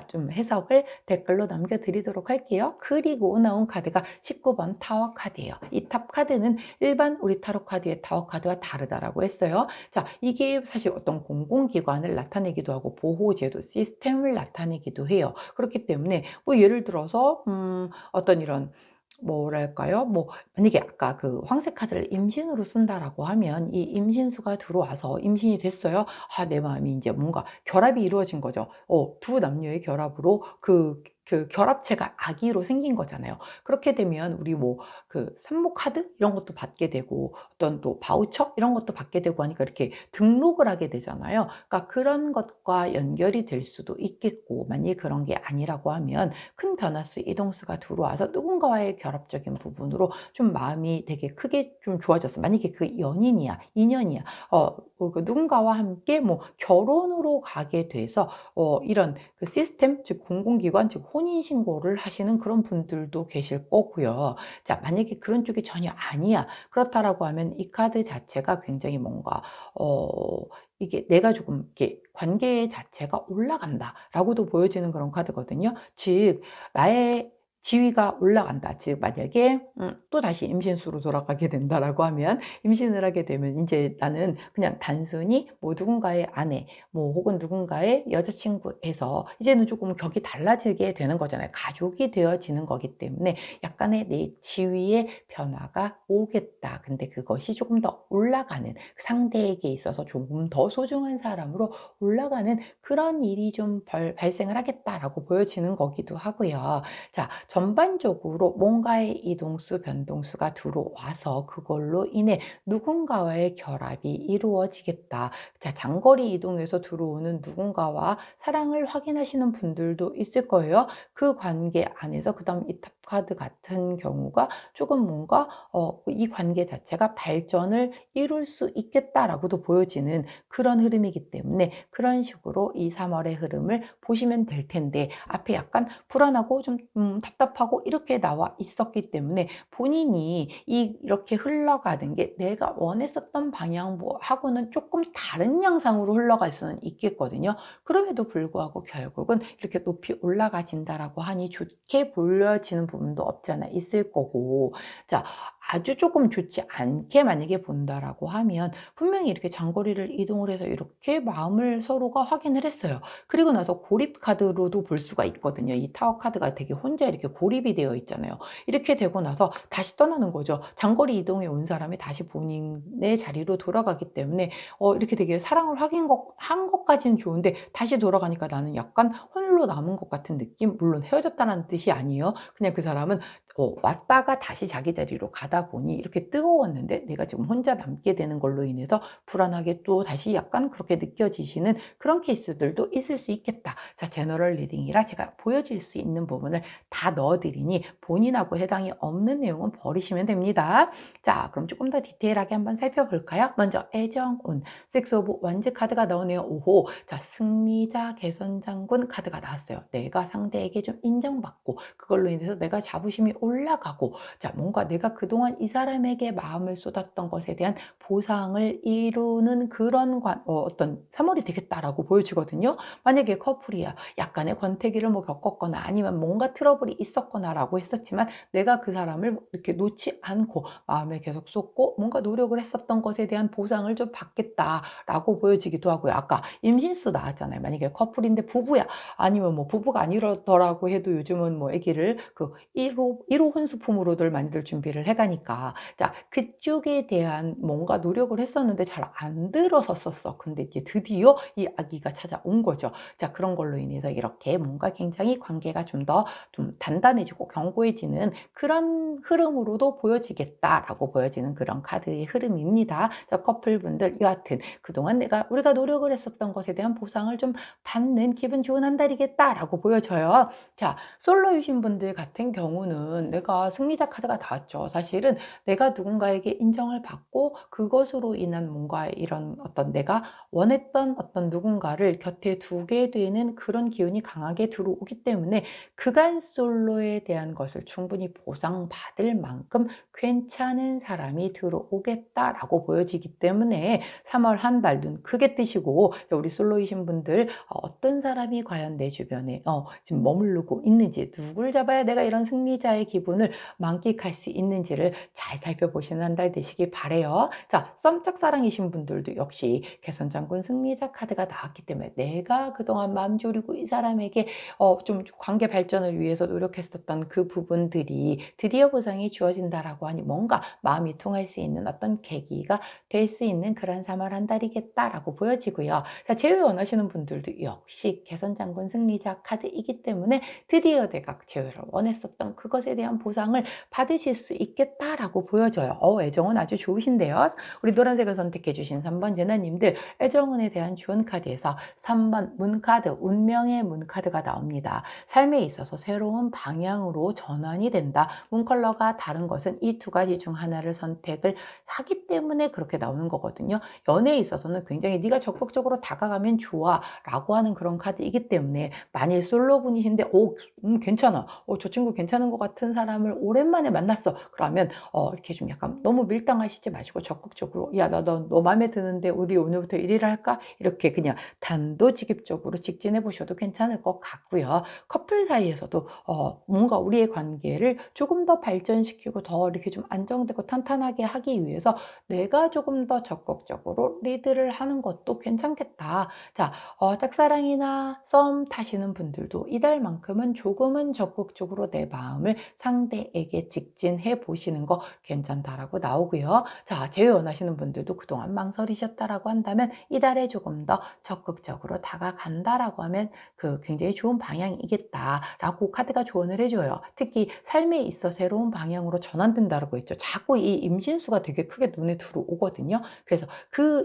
좀 해석을 댓글로 남겨드리도록 할게요. 그리고 나온 카드가 19번 타워 카드예요. 이 탑 카드는 일반 우리 타로 카드의 타워 카드와 다르다라고 했어요. 자, 이게 사실 어떤 공공기관을 나타내기도 하고 보호제도 시스템을 나타내기도 해요. 그렇기 때문에 뭐 예를 들어서 어떤 이런 뭐랄까요? 뭐 만약에 아까 그 황색 카드를 임신으로 쓴다라고 하면 이 임신수가 들어와서 임신이 됐어요. 내 마음이 이제 뭔가 결합이 이루어진 거죠. 두 남녀의 결합으로 그 결합체가 아기로 생긴 거잖아요. 그렇게 되면 우리 뭐 그 산모 카드 이런 것도 받게 되고, 어떤 또 바우처 이런 것도 받게 되고 하니까 이렇게 등록을 하게 되잖아요. 그러니까 그런 것과 연결이 될 수도 있겠고, 만약에 그런 게 아니라고 하면 큰 변화수, 이동수가 들어와서 누군가와의 결합적인 부분으로 좀 마음이 되게 크게 좀 좋아졌어. 만약에 그 연인이야, 인연이야, 그 누군가와 함께 뭐 결혼으로 가게 돼서 이런 그 시스템, 즉 공공기관, 즉 혼인신고를 하시는 그런 분들도 계실 거고요. 자, 만약에 그런 쪽이 전혀 아니야, 그렇다라고 하면 이 카드 자체가 굉장히 뭔가 이게 내가 조금 이렇게 관계 자체가 올라간다라고도 보여지는 그런 카드거든요. 즉 나의 지위가 올라간다. 즉 만약에 또다시 임신수로 돌아가게 된다라고 하면, 임신을 하게 되면 이제 나는 그냥 단순히 뭐 누군가의 아내, 뭐 혹은 누군가의 여자친구에서 이제는 조금 격이 달라지게 되는 거잖아요. 가족이 되어지는 거기 때문에 약간의 내 지위의 변화가 오겠다. 근데 그것이 조금 더 올라가는, 상대에게 있어서 조금 더 소중한 사람으로 올라가는 그런 일이 좀 발생을 하겠다라고 보여지는 거기도 하고요. 자, 전반적으로 뭔가의 이동수, 변동수가 들어와서 그걸로 인해 누군가와의 결합이 이루어지겠다. 자, 장거리 이동에서 들어오는 누군가와 사랑을 확인하시는 분들도 있을 거예요. 그 관계 안에서 그다음 이 탑 카드 같은 경우가 조금 뭔가 이 관계 자체가 발전을 이룰 수 있겠다라고도 보여지는 그런 흐름이기 때문에 그런 식으로 이 3월의 흐름을 보시면 될 텐데, 앞에 약간 불안하고 좀 답답하고 이렇게 나와 있었기 때문에 본인이 이렇게 흘러가는 게 내가 원했었던 방향하고는 조금 다른 양상으로 흘러갈 수는 있겠거든요. 그럼에도 불구하고 결국은 이렇게 높이 올라가진다라고 하니 좋게 보여지는 부분도 없지 않아 있을 거고, 자, 아주 조금 좋지 않게 만약에 본다라고 하면 분명히 이렇게 장거리를 이동을 해서 이렇게 마음을 서로가 확인을 했어요. 그리고 나서 고립 카드로도 볼 수가 있거든요. 이 타워 카드가 되게 혼자 이렇게 고립이 되어 있잖아요. 이렇게 되고 나서 다시 떠나는 거죠. 장거리 이동에 온 사람이 다시 본인의 자리로 돌아가기 때문에 이렇게 되게 사랑을 한 것까지는 좋은데, 다시 돌아가니까 나는 약간 홀로 남은 것 같은 느낌? 물론 헤어졌다는 뜻이 아니에요. 그냥 그 사람은 왔다가 다시 자기 자리로 가다 가다 보니 이렇게 뜨거웠는데 내가 지금 혼자 남게 되는 걸로 인해서 불안하게 또 다시 약간 그렇게 느껴지시는 그런 케이스들도 있을 수 있겠다. 자, 제너럴 리딩이라 제가 보여질 수 있는 부분을 다 넣어드리니 본인하고 해당이 없는 내용은 버리시면 됩니다. 자, 그럼 조금 더 디테일하게 한번 살펴볼까요? 먼저 애정운, 섹스 오브 원즈 카드가 나오네요. 오호, 자, 승리자 개선장군 카드가 나왔어요. 내가 상대에게 좀 인정받고 그걸로 인해서 내가 자부심이 올라가고, 자, 뭔가 내가 그동안 이 사람에게 마음을 쏟았던 것에 대한 보상을 이루는 그런 어떤 3월이 되겠다라고 보여지거든요. 만약에 커플이야, 약간의 권태기를 뭐 겪었거나 아니면 뭔가 트러블이 있었거나라고 했었지만 내가 그 사람을 이렇게 놓지 않고 마음에 계속 쏟고 뭔가 노력을 했었던 것에 대한 보상을 좀 받겠다라고 보여지기도 하고요. 아까 임신수 나왔잖아요. 만약에 커플인데 부부야, 아니면 뭐 부부가 아니더라고 해도 요즘은 뭐 아기를 그 1호 혼수품으로들 많이들 준비를 해가니까, 자, 그쪽에 대한 뭔가 노력을 했었는데 잘 안 들어섰었어. 근데 이제 드디어 이 아기가 찾아온 거죠. 자, 그런 걸로 인해서 이렇게 뭔가 굉장히 관계가 좀 더 좀 단단해지고 견고해지는 그런 흐름으로도 보여지겠다라고 보여지는 그런 카드의 흐름입니다. 자, 커플분들 여하튼 그동안 우리가 노력을 했었던 것에 대한 보상을 좀 받는 기분 좋은 한 달이겠다라고 보여져요. 자, 솔로이신 분들 같은 경우는 내가 승리자 카드가 나왔죠. 사실은 내가 누군가에게 인정을 받고 그것으로 인한 뭔가 이런 어떤 내가 원했던 어떤 누군가를 곁에 두게 되는 그런 기운이 강하게 들어오기 때문에 그간 솔로에 대한 것을 충분히 보상받을 만큼 괜찮은 사람이 들어오겠다라고 보여지기 때문에 3월 한 달 눈 크게 뜨시고, 우리 솔로이신 분들 어떤 사람이 과연 내 주변에 지금 머무르고 있는지, 누굴 잡아야 내가 이런 승리자의 기분을 만끽할 수 있는지를 잘 살펴보시는 한 달 되시길 바래요. 자, 썸짝 사랑이신 분들도 역시 개선장군 승리자 카드가 나왔기 때문에 내가 그동안 마음 졸이고 이 사람에게 좀 관계 발전을 위해서 노력했었던 그 부분들이 드디어 보상이 주어진다라고 하니 뭔가 마음이 통할 수 있는 어떤 계기가 될 수 있는 그런 3월 한 달이겠다라고 보여지고요. 자, 제외 원하시는 분들도 역시 개선장군 승리자 카드이기 때문에 드디어 내가 제외를 원했었던 그것에 대한 보상을 받으실 수 있겠다라고 보여져요. 애정은 아주 좋으신데요. 우리 노란색을 선택해 주신 3번 제나님들, 애정운에 대한 좋은 카드에서 3번 문카드, 운명의 문카드가 나옵니다. 삶에 있어서 새로운 방향으로 전환이 된다. 문 컬러가 다른 것은 이 두 가지 중 하나를 선택을 하기 때문에 그렇게 나오는 거거든요. 연애에 있어서는 굉장히 네가 적극적으로 다가가면 좋아 라고 하는 그런 카드이기 때문에, 만일 솔로분이신데 괜찮아, 저 친구 괜찮은 것 같은 사람을 오랜만에 만났어, 그러면 이렇게 좀 약간 너무 밀당하시지 마시고 적극적으로, 야, 너 마음에 드는데 우리 오늘부터 1일을 할까? 이렇게 그냥 단도직입적으로 직진해 보셔도 괜찮을 것 같고요. 커플 사이에서도 뭔가 우리의 관계를 조금 더 발전시키고 더 이렇게 좀 안정되고 탄탄하게 하기 위해서 내가 조금 더 적극적으로 리드를 하는 것도 괜찮겠다. 자, 짝사랑이나 썸 타시는 분들도 이달만큼은 조금은 적극적으로 내 마음을 상대에게 직진해 보시는 거 괜찮다라고 나오고요. 자, 제외 원하시는 분들도 그동안 망설이셨다라고 한다면 이달에 조금 더 적극적으로 다가간다라고 하면 굉장히 좋은 방향이겠다라고 카드가 조언을 해줘요. 특히 삶에 있어 새로운 방향으로 전환된다라고 했죠. 자꾸 이 임신수가 되게 크게 눈에 들어오거든요. 그래서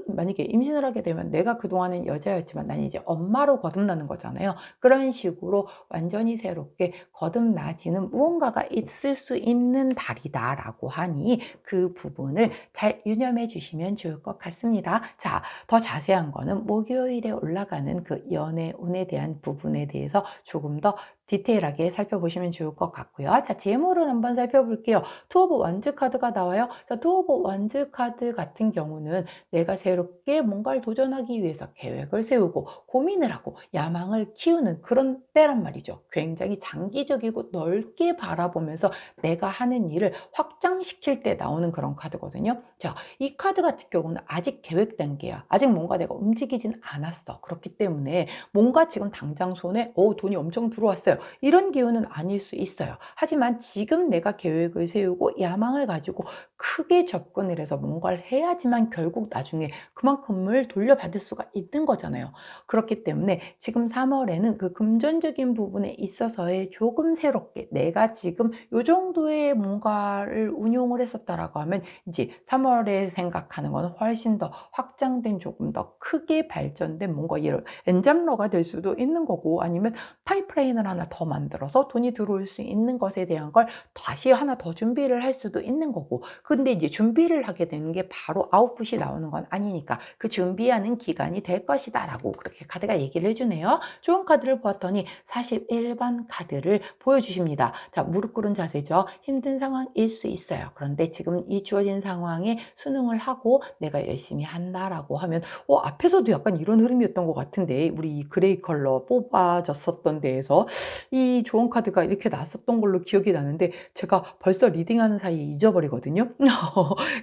만약에 임신을 하게 되면 내가 그동안은 여자였지만 난 이제 엄마로 거듭나는 거잖아요. 그런 식으로 완전히 새롭게 거듭나지는 무언가가 있을 수 있는 달이다라고 하니 그 부분을 잘 유념해 주시면 좋을 것 같습니다. 자, 더 자세한 거는 목요일에 올라가는 그 연애운에 대한 부분에 대해서 조금 더 디테일하게 살펴보시면 좋을 것 같고요. 자, 제목을 한번 살펴볼게요. 투 오브 원즈 카드가 나와요. 자, 투 오브 원즈 카드 같은 경우는 내가 새롭게 뭔가를 도전하기 위해서 계획을 세우고 고민을 하고 야망을 키우는 그런 때란 말이죠. 굉장히 장기적이고 넓게 바라보면서 내가 하는 일을 확장시킬 때 나오는 그런 카드거든요. 자, 이 카드 같은 경우는 아직 계획 단계야. 아직 뭔가 내가 움직이진 않았어. 그렇기 때문에 뭔가 지금 당장 손에 돈이 엄청 들어왔어요. 이런 기운은 아닐 수 있어요. 하지만 지금 내가 계획을 세우고 야망을 가지고 크게 접근을 해서 뭔가를 해야지만 결국 나중에 그만큼을 돌려받을 수가 있는 거잖아요. 그렇기 때문에 지금 3월에는 그 금전적인 부분에 있어서의 조금 새롭게 내가 지금 요 정도의 뭔가를 운용을 했었다라고 하면 이제 3월에 생각하는 건 훨씬 더 확장된 조금 더 크게 발전된 뭔가 예를 엔잡러가 될 수도 있는 거고 아니면 파이프라인을 하나 더 만들어서 돈이 들어올 수 있는 것에 대한 걸 다시 하나 더 준비를 할 수도 있는 거고 근데 이제 준비를 하게 되는 게 바로 아웃풋이 나오는 건 아니니까 그 준비하는 기간이 될 것이다 라고 그렇게 카드가 얘기를 해주네요. 좋은 카드를 보았더니 41번 카드를 보여주십니다. 자, 무릎 꿇은 자세죠. 힘든 상황일 수 있어요. 그런데 지금 이 주어진 상황에 순응을 하고 내가 열심히 한다라고 하면 앞에서도 약간 이런 흐름이었던 것 같은데 우리 이 그레이 컬러 뽑아졌었던 데에서 이 조언 카드가 이렇게 났었던 걸로 기억이 나는데 제가 벌써 리딩하는 사이에 잊어버리거든요.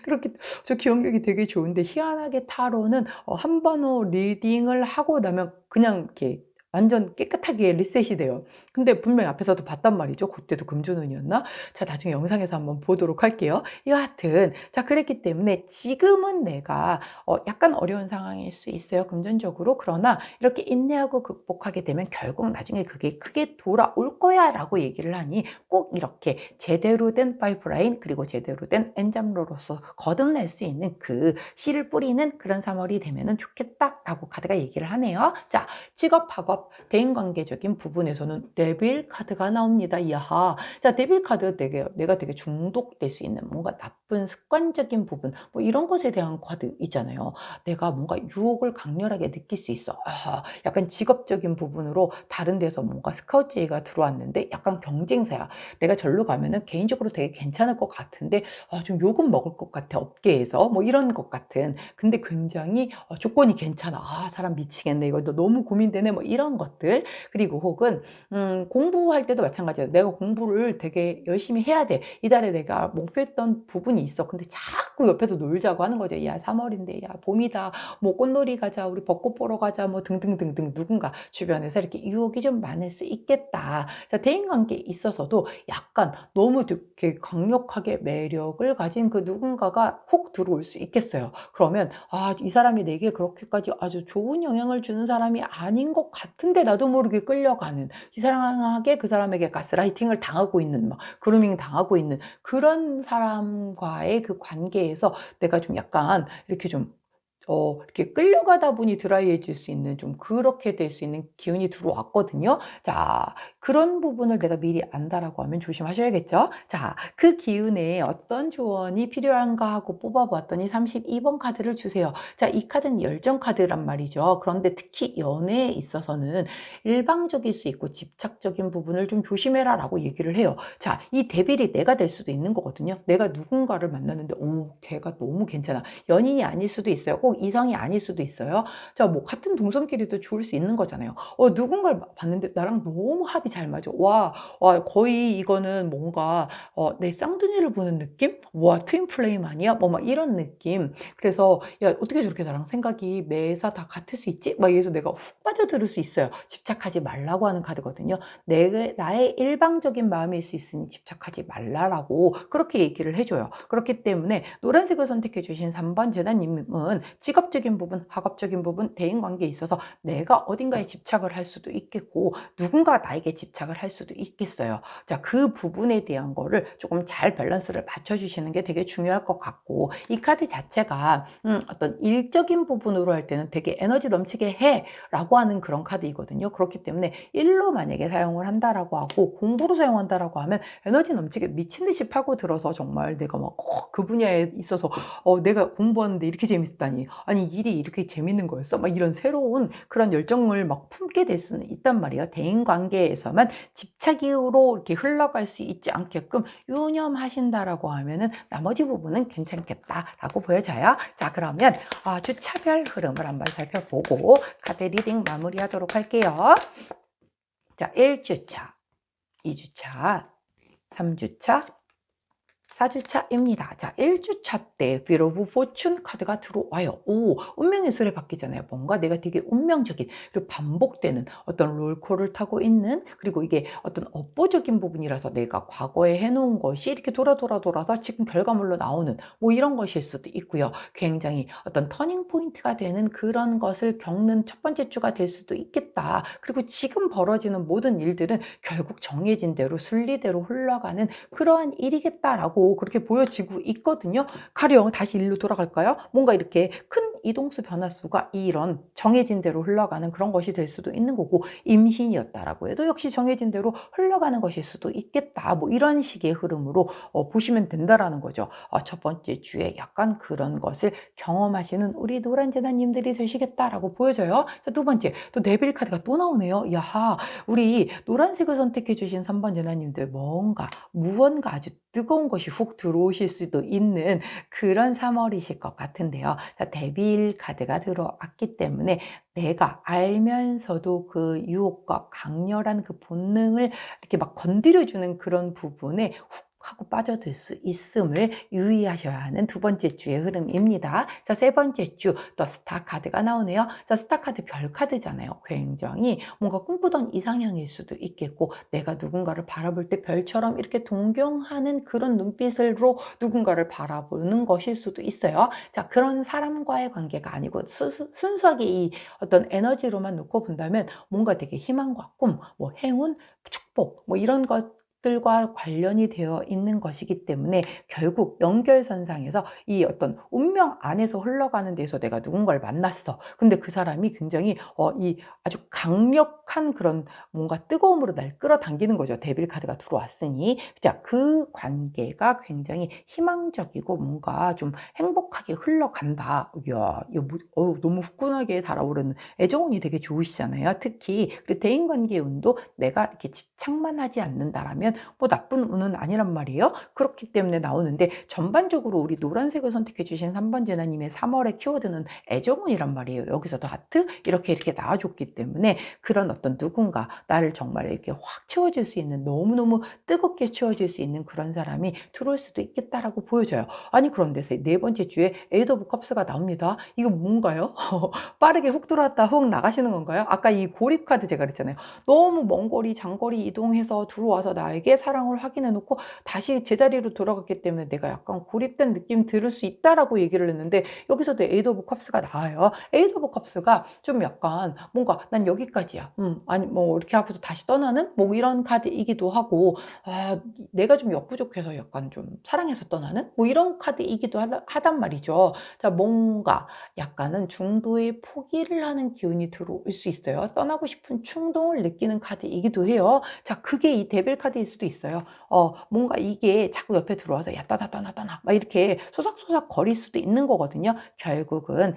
그렇게 저 기억력이 되게 좋은데 희한하게 타로는 한 번 리딩을 하고 나면 그냥 이렇게 완전 깨끗하게 리셋이 돼요. 근데 분명히 앞에서도 봤단 말이죠. 그때도 금주눈이었나? 자, 나중에 영상에서 한번 보도록 할게요. 여하튼 자, 그랬기 때문에 지금은 내가 약간 어려운 상황일 수 있어요. 금전적으로. 그러나 이렇게 인내하고 극복하게 되면 결국 나중에 그게 크게 돌아올 거야 라고 얘기를 하니 꼭 이렇게 제대로 된 파이프라인 그리고 제대로 된 엔잡러로서 거듭날 수 있는 그 씨를 뿌리는 그런 3월이 되면 좋겠다라고 카드가 얘기를 하네요. 자, 직업, 학업, 대인관계적인 부분에서는 데빌 카드가 나옵니다. 이하. 자, 데빌 카드 내가 되게 중독될 수 있는 뭔가 나쁜 습관적인 부분 뭐 이런 것에 대한 카드 있잖아요. 내가 뭔가 유혹을 강렬하게 느낄 수 있어. 약간 직업적인 부분으로 다른 데서 뭔가 스카우트 제의가 들어왔는데 약간 경쟁사야. 내가 절로 가면은 개인적으로 되게 괜찮을 것 같은데 좀 욕은 먹을 것 같아. 업계에서 뭐 이런 것 같은. 근데 굉장히 조건이 괜찮아. 사람 미치겠네. 이거 너무 고민되네. 뭐 이런 것들. 그리고 혹은 공부할 때도 마찬가지예요. 내가 공부를 되게 열심히 해야 돼. 이달에 내가 목표했던 부분이 있어. 근데 자꾸 옆에서 놀자고 하는 거죠. 야, 3월인데, 야, 봄이다. 뭐 꽃놀이 가자. 우리 벚꽃 보러 가자. 뭐 등등등등 누군가 주변에서 이렇게 유혹이 좀 많을 수 있겠다. 자, 대인관계에 있어서도 약간 너무 이렇게 강력하게 매력을 가진 그 누군가가 혹 들어올 수 있겠어요. 그러면 이 사람이 내게 그렇게까지 아주 좋은 영향을 주는 사람이 아닌 것 같은데 나도 모르게 끌려가는 이상하게 그 사람에게 가스라이팅을 당하고 있는 막 그루밍 당하고 있는 그런 사람과의 그 관계에서 내가 좀 약간 이렇게 좀 이렇게 끌려가다 보니 드라이해질 수 있는 좀 그렇게 될 수 있는 기운이 들어왔거든요. 자, 그런 부분을 내가 미리 안다라고 하면 조심하셔야겠죠. 자, 그 기운에 어떤 조언이 필요한가 하고 뽑아봤더니 32번 카드를 주세요. 자, 이 카드는 열정 카드란 말이죠. 그런데 특히 연애에 있어서는 일방적일 수 있고 집착적인 부분을 좀 조심해라 라고 얘기를 해요. 자, 이 데빌이 내가 될 수도 있는 거거든요. 내가 누군가를 만났는데 걔가 너무 괜찮아. 연인이 아닐 수도 있어요. 꼭 이성이 아닐 수도 있어요. 자, 뭐 같은 동성끼리도 좋을 수 있는 거잖아요. 누군가를 봤는데 나랑 너무 합이 잘 맞아. 거의 이거는 뭔가 내 쌍둥이를 보는 느낌? 와, 트윈 플레임 아니야? 뭐 막 이런 느낌. 그래서 야, 어떻게 저렇게 나랑 생각이 매사 다 같을 수 있지? 막 이래서 내가 훅 빠져들 수 있어요. 집착하지 말라고 하는 카드거든요. 나의 일방적인 마음일 수 있으니 집착하지 말라라고 그렇게 얘기를 해줘요. 그렇기 때문에 노란색을 선택해 주신 3번 재단님은 직업적인 부분, 학업적인 부분, 대인관계에 있어서 내가 어딘가에 집착을 할 수도 있겠고 누군가 나에게 집착을 할 수도 있겠어요. 자, 그 부분에 대한 거를 조금 잘 밸런스를 맞춰주시는 게 되게 중요할 것 같고 이 카드 자체가 어떤 일적인 부분으로 할 때는 되게 에너지 넘치게 해 라고 하는 그런 카드이거든요. 그렇기 때문에 일로 만약에 사용을 한다라고 하고 공부로 사용한다라고 하면 에너지 넘치게 미친 듯이 파고 들어서 정말 내가 막 그 분야에 있어서 내가 공부하는데 이렇게 재밌었다니 아니 일이 이렇게 재밌는 거였어? 막 이런 새로운 그런 열정을 막 품게 될 수는 있단 말이에요. 대인관계에서만 집착으로 이렇게 흘러갈 수 있지 않게끔 유념하신다라고 하면은 나머지 부분은 괜찮겠다라고 보여져요. 자, 그러면 주차별 흐름을 한번 살펴보고 카드 리딩 마무리하도록 할게요. 자, 1주차, 2주차, 3주차, 4주차입니다. 자, 1주차 때 Wheel of Fortune 카드가 들어와요. 오, 운명의 술에 바뀌잖아요. 뭔가 내가 되게 운명적인 그리고 반복되는 어떤 롤코를 타고 있는, 그리고 이게 어떤 업보적인 부분이라서 내가 과거에 해놓은 것이 이렇게 돌아서 지금 결과물로 나오는 뭐 이런 것일 수도 있고요. 굉장히 어떤 터닝 포인트가 되는 그런 것을 겪는 첫 번째 주가 될 수도 있겠다. 그리고 지금 벌어지는 모든 일들은 결국 정해진 대로 순리대로 흘러가는 그러한 일이겠다라고 그렇게 보여지고 있거든요. 가령 다시 일로 돌아갈까요? 뭔가 이렇게 큰 이동수 변화수가 이런 정해진 대로 흘러가는 그런 것이 될 수도 있는 거고, 임신이었다라고 해도 역시 정해진 대로 흘러가는 것일 수도 있겠다. 뭐 이런 식의 흐름으로 보시면 된다라는 거죠. 첫 번째 주에 약간 그런 것을 경험하시는 우리 노란 제나님들이 되시겠다라고 보여져요. 자, 두 번째, 또 데빌 카드가 또 나오네요. 야하, 우리 노란색을 선택해 주신 3번 제나님들, 무언가 아주 뜨거운 것이 훅 들어오실 수도 있는 그런 3월이실 것 같은데요. 자, 데빌 카드가 들어왔기 때문에 내가 알면서도 그 유혹과 강렬한 그 본능을 이렇게 막 건드려주는 그런 부분에 훅 하고 빠져들 수 있음을 유의하셔야 하는 두 번째 주의 흐름입니다. 자, 세 번째 주 또 스타 카드가 나오네요. 자, 스타 카드 별 카드잖아요. 굉장히 뭔가 꿈꾸던 이상형일 수도 있겠고, 내가 누군가를 바라볼 때 별처럼 이렇게 동경하는 그런 눈빛으로 누군가를 바라보는 것일 수도 있어요. 자, 그런 사람과의 관계가 아니고 순수하게 이 어떤 에너지로만 놓고 본다면 뭔가 되게 희망과 꿈, 뭐 행운, 축복, 뭐 이런 것들과 관련이 되어 있는 것이기 때문에 결국 연결선상에서 이 어떤 운명 안에서 흘러가는 데서 내가 누군가를 만났어. 근데 그 사람이 굉장히 이 아주 강력한 그런 뭔가 뜨거움으로 날 끌어당기는 거죠. 데빌 카드가 들어왔으니. 자, 그 관계가 굉장히 희망적이고 뭔가 좀 행복하게 흘러간다. 이야, 이거 너무 후끈하게 달아오르는 애정운이 되게 좋으시잖아요. 특히 그리고 대인관계의 운도 내가 이렇게 집착만 하지 않는다라면 뭐 나쁜 운은 아니란 말이에요. 그렇기 때문에 나오는데, 전반적으로 우리 노란색을 선택해 주신 3번 제나님의 3월의 키워드는 애정운이란 말이에요. 여기서도 하트 이렇게 나와줬기 때문에 그런 어떤 누군가 나를 정말 이렇게 확 채워줄 수 있는, 너무너무 뜨겁게 채워줄 수 있는 그런 사람이 들어올 수도 있겠다라고 보여져요. 아니, 그런데 네 번째 주에 에이드 오브 컵스가 나옵니다. 이거 뭔가요? 빠르게 훅 들어왔다 훅 나가시는 건가요? 아까 이 고립 카드 제가 그랬잖아요. 너무 먼 거리, 장거리 이동해서 들어와서 나에게 사랑을 확인해 놓고 다시 제자리로 돌아갔기 때문에 내가 약간 고립된 느낌 들을 수 있다라고 얘기를 했는데, 여기서도 에이드 오브 컵스가 나와요. 에이드 오브 컵스가 좀 약간 뭔가 난 여기까지야. 아니 뭐 이렇게 하고서 다시 떠나는 뭐 이런 카드이기도 하고, 내가 좀 역부족해서 약간 좀 사랑해서 떠나는 뭐 이런 카드이기도 하단 말이죠. 자, 뭔가 약간은 중도의 포기를 하는 기운이 들어올 수 있어요. 떠나고 싶은 충동을 느끼는 카드이기도 해요. 자, 그게 이 데빌 카드일 수도 있어요. 뭔가 이게 자꾸 옆에 들어와서 야, 떠나 막 이렇게 소삭소삭 거릴 수도 있는 거거든요. 결국은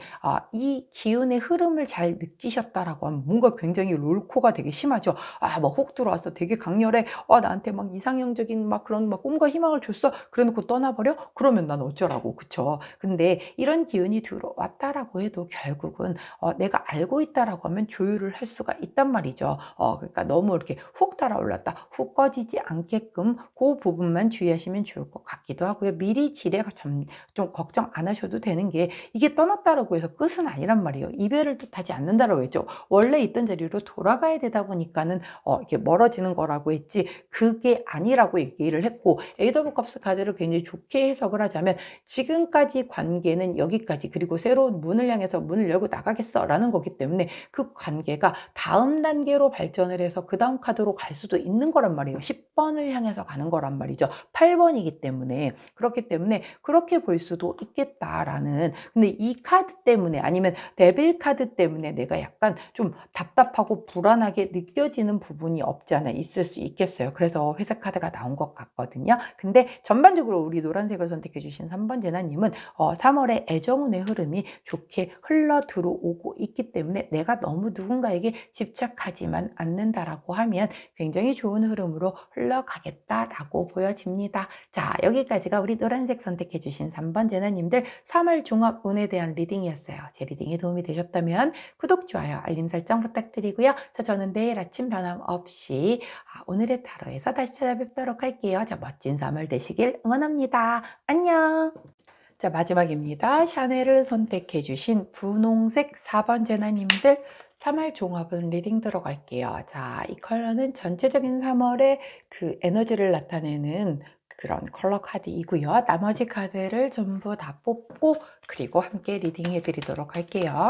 이 기운의 흐름을 잘 느끼셨다라고 하면 뭔가 굉장히 롤코가 되게 심하죠. 뭐 훅 들어와서 되게 강렬해. 나한테 막 이상형적인 막 그런 막 꿈과 희망을 줬어. 그래놓고 떠나버려? 그러면 난 어쩌라고. 그쵸? 근데 이런 기운이 들어왔다라고 해도 결국은 내가 알고 있다라고 하면 조율을 할 수가 있단 말이죠. 그러니까 너무 이렇게 훅 달아올랐다 훅 꺼지지 않게끔 그 부분만 주의하시면 좋을 것 같기도 하고요. 미리 좀 걱정 안 하셔도 되는 게, 이게 떠났다라고 해서 끝은 아니란 말이에요. 이별을 뜻하지 않는다라고 했죠. 원래 있던 자리로 돌아가야 되다 보니까는 이렇게 멀어지는 거라고 했지, 그게 아니라고 얘기를 했고, 에이드 오브 컵스 카드를 굉장히 좋게 해석을 하자면 지금까지 관계는 여기까지, 그리고 새로운 문을 향해서 문을 열고 나가겠어 라는 거기 때문에 그 관계가 다음 단계로 발전을 해서 그 다음 카드로 갈 수도 있는 거란 말이에요. 10번을 향해서 가는 거란 말이죠. 8번이기 때문에. 그렇기 때문에 그렇게 볼 수도 있겠다라는, 근데 이 카드 때문에 아니면 데빌 카드 때문에 내가 약간 좀 답답하고 불안하게 느껴지는 부분이 없지 않아 있을 수 있겠어요. 그래서 회색 카드가 나온 것 같거든요. 근데 전반적으로 우리 노란색을 선택해 주신 3번 제나님은 3월의 애정운의 흐름이 좋게 흘러 들어오고 있기 때문에 내가 너무 누군가에게 집착하지만 않는다라고 하면 굉장히 좋은 흐름으로 흘러 흘러가겠다라고 보여집니다. 자, 여기까지가 우리 노란색 선택해 주신 3번 제나님들 3월 종합 운에 대한 리딩이었어요. 제 리딩이 도움이 되셨다면 구독, 좋아요, 알림 설정 부탁드리고요. 저는 내일 아침 변함없이 오늘의 타로에서 다시 찾아뵙도록 할게요. 자, 멋진 3월 되시길 응원합니다. 안녕. 자, 마지막입니다. 샤넬을 선택해 주신 분홍색 4번 제나님들 3월 종합은 리딩 들어갈게요. 자, 이 컬러는 전체적인 3월의 그 에너지를 나타내는 그런 컬러 카드이고요. 나머지 카드를 전부 다 뽑고 그리고 함께 리딩해 드리도록 할게요.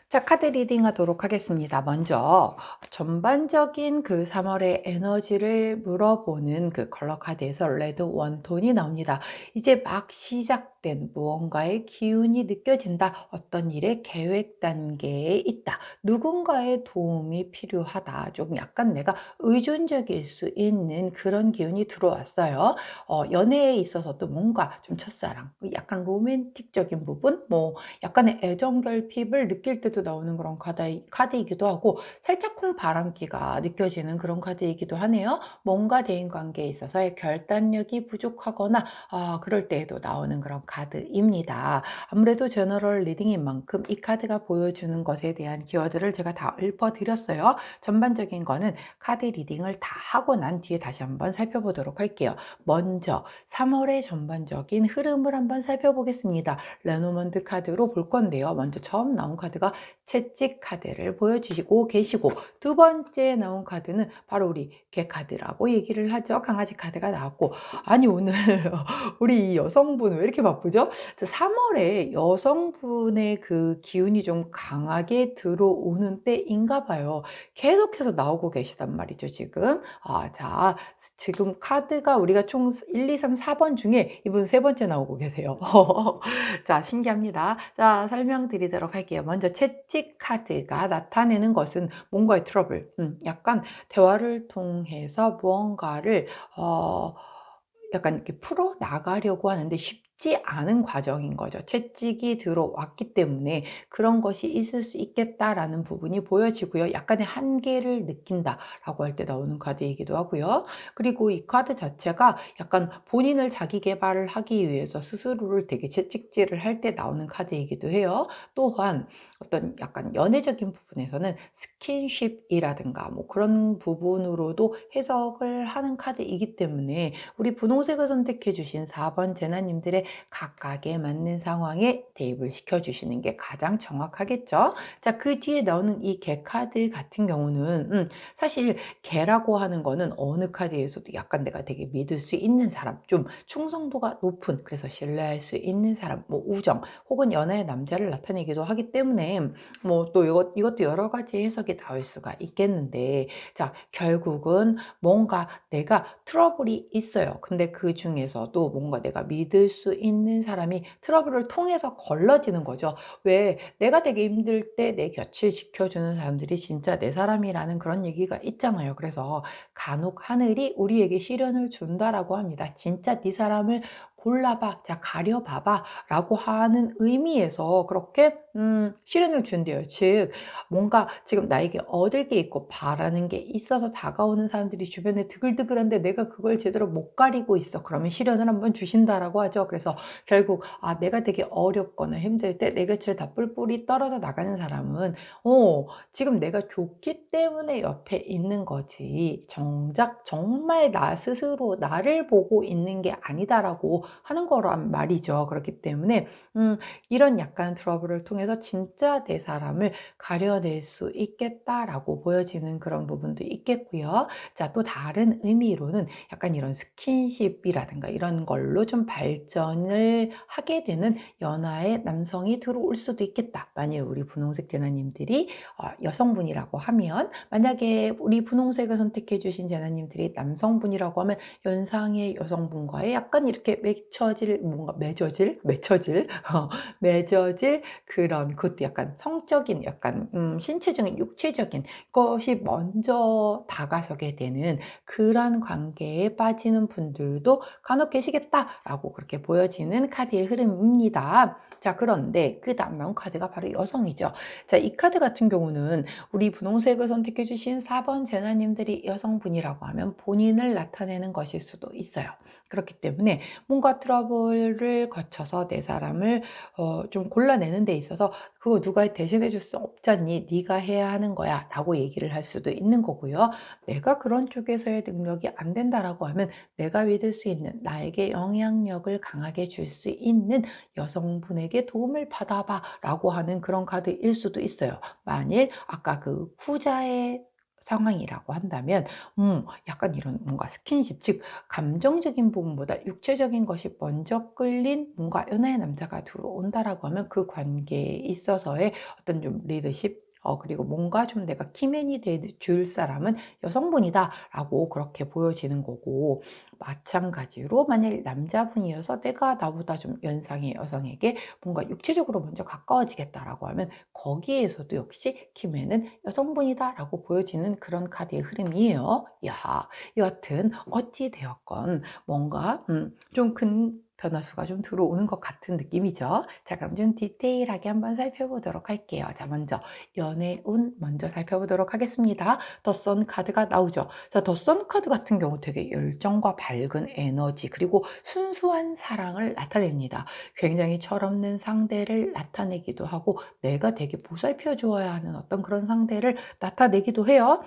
자, 카드 리딩 하도록 하겠습니다. 먼저 전반적인 그 3월의 에너지를 물어보는 그 컬러 카드에서 레드 원톤이 나옵니다. 이제 막 시작된 무언가의 기운이 느껴진다. 어떤 일의 계획 단계에 있다. 누군가의 도움이 필요하다. 좀 약간 내가 의존적일 수 있는 그런 기운이 들어왔어요. 연애에 있어서도 뭔가 좀 첫사랑, 약간 로맨틱적인 부분, 뭐 약간의 애정 결핍을 느낄 때도 나오는 그런 카드이기도 하고 살짝 콩바람기가 느껴지는 그런 카드이기도 하네요. 뭔가 대인관계에 있어서의 결단력이 부족하거나 그럴 때에도 나오는 그런 카드입니다. 아무래도 제너럴 리딩인 만큼 이 카드가 보여주는 것에 대한 키워드를 제가 다 읊어드렸어요. 전반적인 거는 카드 리딩을 다 하고 난 뒤에 다시 한번 살펴보도록 할게요. 먼저 3월의 전반적인 흐름을 한번 살펴보겠습니다. 레노먼드 카드로 볼 건데요. 먼저 처음 나온 카드가 채찍 카드를 보여주시고 계시고 두 번째 나온 카드는 바로 우리 개 카드라고 얘기를 하죠. 강아지 카드가 나왔고 아니 오늘 우리 이 여성분 왜 이렇게 바쁘죠? 3월에 여성분의 그 기운이 좀 강하게 들어오는 때인가 봐요. 계속해서 나오고 계시단 말이죠, 지금. 자, 지금 카드가 우리가 총 1, 2, 3, 4번 중에 이분 세 번째 나오고 계세요. 자, 신기합니다. 자, 설명드리도록 할게요. 먼저 채찍 카드가 나타내는 것은 뭔가의 트러블, 약간 대화를 통해서 무언가를 약간 이렇게 풀어 나가려고 하는데 쉽지 않은 과정인 거죠. 채찍이 들어왔기 때문에 그런 것이 있을 수 있겠다라는 부분이 보여지고요. 약간의 한계를 느낀다라고 할 때 나오는 카드이기도 하고요. 그리고 이 카드 자체가 약간 본인을 자기 개발을 하기 위해서 스스로를 되게 채찍질을 할 때 나오는 카드이기도 해요. 또한 어떤 약간 연애적인 부분에서는 스킨십이라든가 뭐 그런 부분으로도 해석을 하는 카드이기 때문에 우리 분홍색을 선택해 주신 4번 제나님들의 각각에 맞는 상황에 대입을 시켜주시는 게 가장 정확하겠죠. 자, 그 뒤에 나오는 이 개 카드 같은 경우는 사실 개라고 하는 거는 어느 카드에서도 약간 내가 되게 믿을 수 있는 사람, 좀 충성도가 높은, 그래서 신뢰할 수 있는 사람, 뭐 우정 혹은 연하의 남자를 나타내기도 하기 때문에 뭐 또 이것도 여러 가지 해석이 나올 수가 있겠는데, 자, 결국은 뭔가 내가 트러블이 있어요. 근데 그 중에서도 뭔가 내가 믿을 수 있는 사람이 트러블을 통해서 걸러지는 거죠. 왜 내가 되게 힘들 때 내 곁을 지켜주는 사람들이 진짜 내 사람이라는 그런 얘기가 있잖아요. 그래서 간혹 하늘이 우리에게 시련을 준다라고 합니다. 진짜 네 사람을 골라봐, 자, 가려봐봐 라고 하는 의미에서 그렇게 시련을 준대요. 즉 뭔가 지금 나에게 얻을 게 있고 바라는 게 있어서 다가오는 사람들이 주변에 드글드글한데 내가 그걸 제대로 못 가리고 있어. 그러면 시련을 한번 주신다라고 하죠. 그래서 결국 내가 되게 어렵거나 힘들 때 내 곁을 다 뿔뿔이 떨어져 나가는 사람은 지금 내가 좋기 때문에 옆에 있는 거지 정작 정말 나 스스로 나를 보고 있는 게 아니다라고 하는 거란 말이죠. 그렇기 때문에 이런 약간 트러블을 통해서 진짜 내 사람을 가려낼 수 있겠다라고 보여지는 그런 부분도 있겠고요. 자, 또 다른 의미로는 약간 이런 스킨십이라든가 이런 걸로 좀 발전을 하게 되는 연하의 남성이 들어올 수도 있겠다. 만일 우리 분홍색 제나님들이 여성분이라고 하면, 만약에 우리 분홍색을 선택해 주신 제나님들이 남성분이라고 하면 연상의 여성분과의 약간 이렇게 맺혀질 뭔가 맺혀질 맺어질 그런 그것도 약간 성적인 약간 신체적인 육체적인 것이 먼저 다가서게 되는 그런 관계에 빠지는 분들도 간혹 계시겠다라고 그렇게 보여지는 카드의 흐름입니다. 자, 그런데 그다음 나온 카드가 바로 여성이죠. 자, 이 카드 같은 경우는 우리 분홍색을 선택해 주신 4번 제나님들이 여성분이라고 하면 본인을 나타내는 것일 수도 있어요. 그렇기 때문에 뭔가 트러블을 거쳐서 내 사람을 좀 골라내는 데 있어서 "그거 누가 대신해 줄 수 없잖니. 네가 해야 하는 거야."라고 얘기를 할 수도 있는 거고요. 내가 그런 쪽에서의 능력이 안 된다라고 하면 내가 믿을 수 있는 나에게 영향력을 강하게 줄 수 있는 여성분에게 도움을 받아봐라고 하는 그런 카드일 수도 있어요. 만일 아까 그 후자의 상황이라고 한다면 약간 이런 뭔가 스킨십 즉 감정적인 부분보다 육체적인 것이 먼저 끌린 뭔가 연하의 남자가 들어온다라고 하면 그 관계에 있어서의 어떤 좀 리더십 그리고 뭔가 좀 내가 키맨이 돼 줄 사람은 여성분이다라고 그렇게 보여지는 거고 마찬가지로 만일 남자분이어서 내가 나보다 좀 연상의 여성에게 뭔가 육체적으로 먼저 가까워지겠다라고 하면 거기에서도 역시 키맨은 여성분이다라고 보여지는 그런 카드의 흐름이에요. 야, 여하튼 어찌 되었건 뭔가 좀 큰 변화수가 좀 들어오는 것 같은 느낌이죠. 자, 그럼 좀 디테일하게 한번 살펴보도록 할게요. 자, 먼저 연애운 먼저 살펴보도록 하겠습니다. 더 선 카드가 나오죠. 자, 더 선 카드 같은 경우 되게 열정과 밝은 에너지 그리고 순수한 사랑을 나타냅니다. 굉장히 철없는 상대를 나타내기도 하고 내가 되게 보살펴 주어야 하는 어떤 그런 상대를 나타내기도 해요.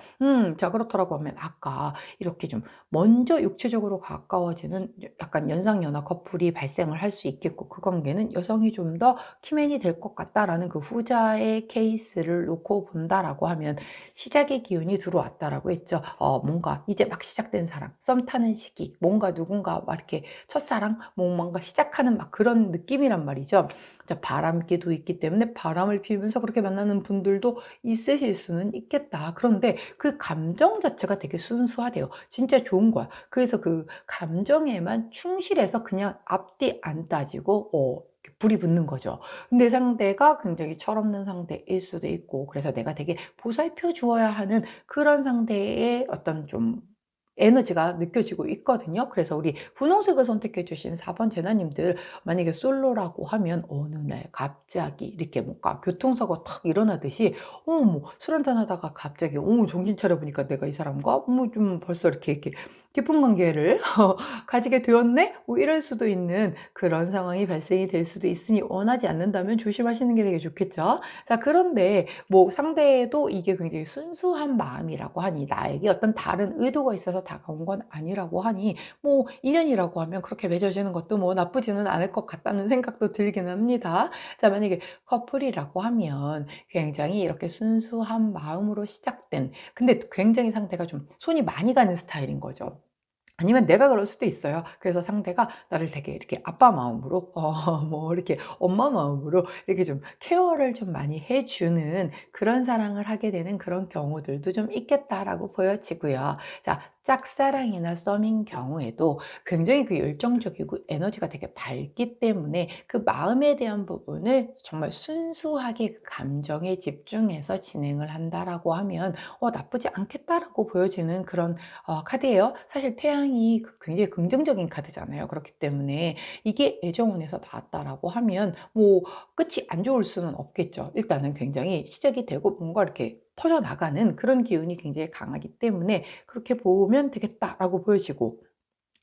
자, 그렇더라고 하면 아까 이렇게 좀 먼저 육체적으로 가까워지는 약간 연상연하 커플이 발생을 할 수 있겠고 그 관계는 여성이 좀 더 키맨이 될 것 같다라는 그 후자의 케이스를 놓고 본다라고 하면 시작의 기운이 들어왔다라고 했죠. 뭔가 이제 막 시작된 사랑, 썸 타는 시기, 뭔가 누군가 막 이렇게 첫사랑, 뭔가 시작하는 막 그런 느낌이란 말이죠. 자, 바람기도 있기 때문에 바람을 피우면서 그렇게 만나는 분들도 있으실 수는 있겠다. 그런데 그 감정 자체가 되게 순수하대요. 진짜 좋은 거야. 그래서 그 감정에만 충실해서 그냥 앞뒤 안 따지고 이렇게 불이 붙는 거죠. 근데 상대가 굉장히 철없는 상대일 수도 있고 그래서 내가 되게 보살펴 주어야 하는 그런 상대의 어떤 좀 에너지가 느껴지고 있거든요. 그래서 우리 분홍색을 선택해 주신 4번 제나님들 만약에 솔로라고 하면 어느 날 갑자기 이렇게 뭔가 교통사고가 탁 일어나듯이 뭐 술 한잔 하다가 갑자기 정신 차려 보니까 내가 이 사람과 좀 벌써 이렇게 깊은 관계를 가지게 되었네? 뭐 이럴 수도 있는 그런 상황이 발생이 될 수도 있으니 원하지 않는다면 조심하시는 게 되게 좋겠죠. 자, 그런데 뭐 상대도 이게 굉장히 순수한 마음이라고 하니 나에게 어떤 다른 의도가 있어서 다가온 건 아니라고 하니 뭐 인연이라고 하면 그렇게 맺어지는 것도 뭐 나쁘지는 않을 것 같다는 생각도 들긴 합니다. 자, 만약에 커플이라고 하면 굉장히 이렇게 순수한 마음으로 시작된 근데 굉장히 상대가 좀 손이 많이 가는 스타일인 거죠. 아니면 내가 그럴 수도 있어요. 그래서 상대가 나를 되게 이렇게 아빠 마음으로 뭐 이렇게 엄마 마음으로 이렇게 좀 케어를 좀 많이 해 주는 그런 사랑을 하게 되는 그런 경우들도 좀 있겠다라고 보여지고요. 자, 짝사랑이나 썸인 경우에도 굉장히 그 열정적이고 에너지가 되게 밝기 때문에 그 마음에 대한 부분을 정말 순수하게 그 감정에 집중해서 진행을 한다라고 하면 나쁘지 않겠다라고 보여지는 그런 카드예요. 사실 태양이 굉장히 긍정적인 카드잖아요. 그렇기 때문에 이게 애정운에서 나왔다라고 하면 뭐 끝이 안 좋을 수는 없겠죠. 일단은 굉장히 시작이 되고 뭔가 이렇게 퍼져나가는 그런 기운이 굉장히 강하기 때문에 그렇게 보면 되겠다라고 보여지고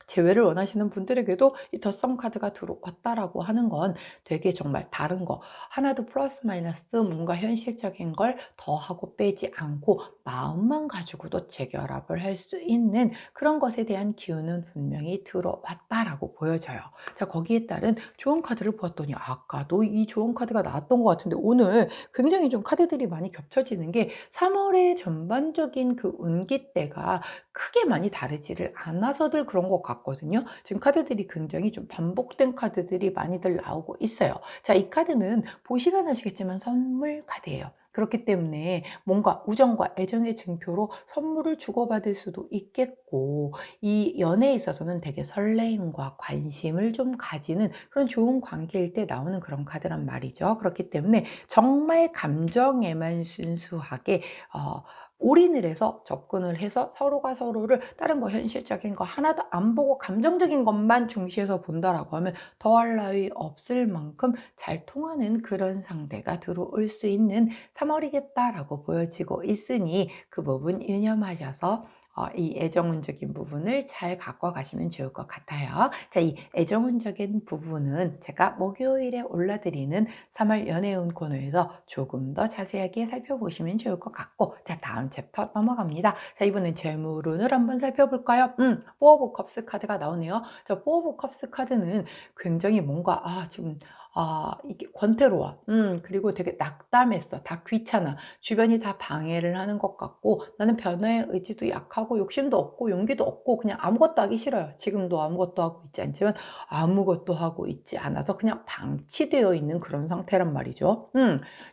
재회를 원하시는 분들에게도 이 덧성 카드가 들어왔다라고 하는 건 되게 정말 다른 거 하나도 플러스 마이너스 뭔가 현실적인 걸 더하고 빼지 않고 마음만 가지고도 재결합을 할 수 있는 그런 것에 대한 기운은 분명히 들어왔다라고 보여져요. 자, 거기에 따른 조언 카드를 보았더니 아까도 이 조언 카드가 나왔던 것 같은데 오늘 굉장히 좀 카드들이 많이 겹쳐지는 게 3월의 전반적인 그 운기때가 크게 많이 다르지를 않아서들 그런 것 같거든요. 지금 카드들이 굉장히 좀 반복된 카드들이 많이들 나오고 있어요. 자, 이 카드는 보시면 아시겠지만 선물 카드예요. 그렇기 때문에 뭔가 우정과 애정의 증표로 선물을 주고받을 수도 있겠고, 이 연애에 있어서는 되게 설레임과 관심을 좀 가지는 그런 좋은 관계일 때 나오는 그런 카드란 말이죠. 그렇기 때문에 정말 감정에만 순수하게 올인을 해서 접근을 해서 서로가 서로를 다른 거 현실적인 거 하나도 안 보고 감정적인 것만 중시해서 본다라고 하면 더할 나위 없을 만큼 잘 통하는 그런 상대가 들어올 수 있는 3월이겠다라고 보여지고 있으니, 그 부분 유념하셔서 이 애정운적인 부분을 잘 갖고 가시면 좋을 것 같아요. 자, 이 애정운적인 부분은 제가 목요일에 올려드리는 3월 연애운 코너에서 조금 더 자세하게 살펴보시면 좋을 것 같고, 자, 다음 챕터 넘어갑니다. 자, 이번엔 재물운을 한번 살펴볼까요? 포 오브 컵스 카드가 나오네요. 자, 포 오브 컵스 카드는 굉장히 뭔가 지금 이게 권태로워. 그리고 되게 낙담했어. 다 귀찮아. 주변이 다 방해를 하는 것 같고, 나는 변화의 의지도 약하고 욕심도 없고 용기도 없고 그냥 아무것도 하기 싫어요. 지금도 아무것도 하고 있지 않지만 아무것도 하고 있지 않아서 그냥 방치되어 있는 그런 상태란 말이죠.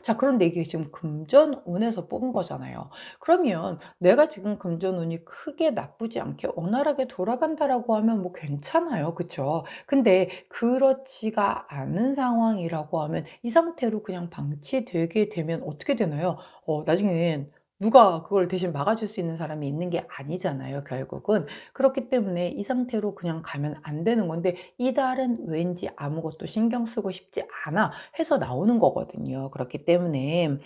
자, 그런데 이게 지금 금전운에서 뽑은 거잖아요. 그러면 내가 지금 금전운이 크게 나쁘지 않게 원활하게 돌아간다라고 하면 뭐 괜찮아요. 그쵸? 근데 그렇지가 않은 상황이라고 하면 이 상태로 그냥 방치되게 되면 어떻게 되나요? 나중엔 누가 그걸 대신 막아줄 수 있는 사람이 있는 게 아니잖아요, 결국은. 그렇기 때문에 이 상태로 그냥 가면 안 되는 건데, 이달은 왠지 아무것도 신경 쓰고 싶지 않아 해서 나오는 거거든요. 그렇기 때문에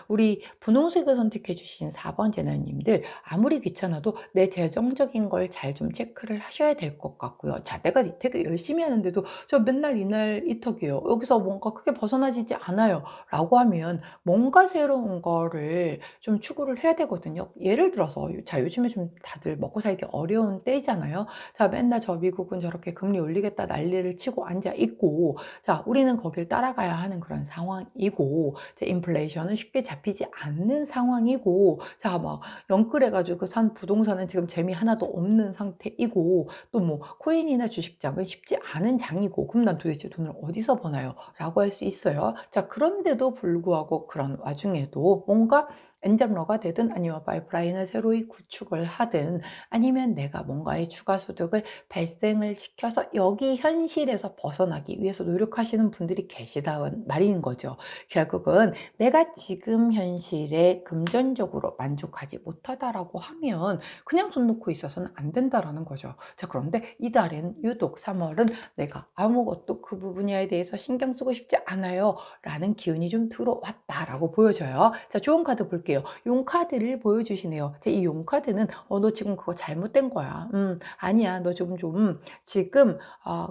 우리 분홍색을 선택해 주신 4번 제나님들, 아무리 귀찮아도 내 재정적인 걸 잘 좀 체크를 하셔야 될 것 같고요. 자, 내가 되게 열심히 하는데도 저 맨날 이날 이턱이에요. 여기서 뭔가 크게 벗어나지지 않아요. 라고 하면 뭔가 새로운 거를 좀 추구를 해야 되거든요. 예를 들어서 자, 요즘에 좀 다들 먹고 살기 어려운 때잖아요. 자, 맨날 저 미국은 저렇게 금리 올리겠다 난리를 치고 앉아 있고, 자, 우리는 거길 따라가야 하는 그런 상황이고, 자, 인플레이션은 쉽게 잡히지 않는 상황이고, 자, 막 영끌해가지고 산 부동산은 지금 재미 하나도 없는 상태이고, 또 뭐 코인이나 주식장은 쉽지 않은 장이고, 그럼 난 도대체 돈을 어디서 버나요? 라고 할 수 있어요. 자, 그런데도 불구하고 그런 와중에도 뭔가 엔잡러가 되든 아니면 파이프라인을 새로이 구축을 하든 아니면 내가 뭔가의 추가 소득을 발생을 시켜서 여기 현실에서 벗어나기 위해서 노력하시는 분들이 계시다는 말인 거죠. 결국은 내가 지금 현실에 금전적으로 만족하지 못하다라고 하면 그냥 손 놓고 있어서는 안 된다라는 거죠. 자, 그런데 이달엔 유독 3월은 내가 아무것도 그 분야에 대해서 신경 쓰고 싶지 않아요 라는 기운이 좀 들어왔다라고 보여져요. 자, 좋은 카드 볼게요. 용 카드를 보여주시네요. 자, 이 용 카드는 너 지금 그거 잘못된 거야. 아니야, 너 좀 지금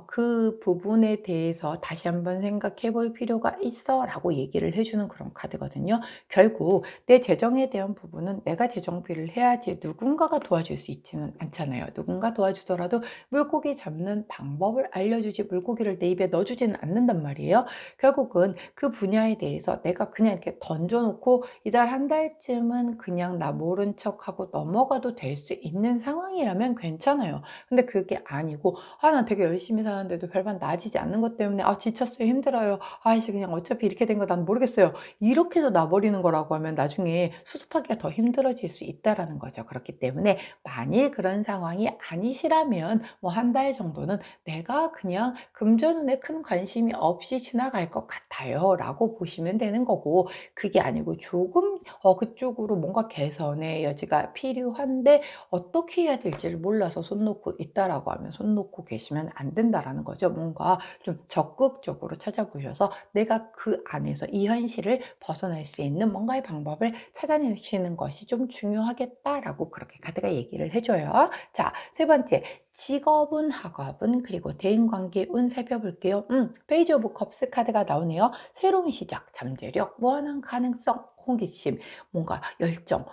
그 부분에 대해서 다시 한번 생각해 볼 필요가 있어 라고 얘기를 해주는 그런 카드거든요. 결국 내 재정에 대한 부분은 내가 재정비를 해야지 누군가가 도와줄 수 있지는 않잖아요. 누군가 도와주더라도 물고기 잡는 방법을 알려주지 물고기를 내 입에 넣어주지는 않는단 말이에요. 결국은 그 분야에 대해서 내가 그냥 이렇게 던져놓고 이달 한 달쯤은 그냥 나 모른 척하고 넘어가도 될 수 있는 상황이라면 괜찮아요. 근데 그게 아니고 난 되게 열심히 사는데도 별반 나아지지 않는 것 때문에 지쳤어요, 힘들어요, 아이씨 그냥 어차피 이렇게 된 거 난 모르겠어요, 이렇게 해서 놔버리는 거라고 하면 나중에 수습하기가 더 힘들어질 수 있다라는 거죠. 그렇기 때문에 만일 그런 상황이 아니시라면 뭐 한 달 정도는 내가 그냥 금전운에 큰 관심이 없이 지나갈 것 같아요 라고 보시면 되는 거고, 그게 아니고 조금 그쪽으로 뭔가 개선의 여지가 필요한데 어떻게 해야 될지를 몰라서 손 놓고 있다라고 하면 손 놓고 계시면 안 된다라는 거죠. 뭔가 좀 적극적으로 찾아보셔서 내가 그 안에서 이 현실을 벗어날 수 있는 뭔가의 방법을 찾아내시는 것이 좀 중요하겠다라고 그렇게 카드가 얘기를 해줘요. 자, 세 번째, 직업운, 학업운, 그리고 대인관계 운 살펴볼게요. 페이지 오브 컵스 카드가 나오네요. 새로운 시작, 잠재력, 무한한 가능성, 호기심, 뭔가 열정.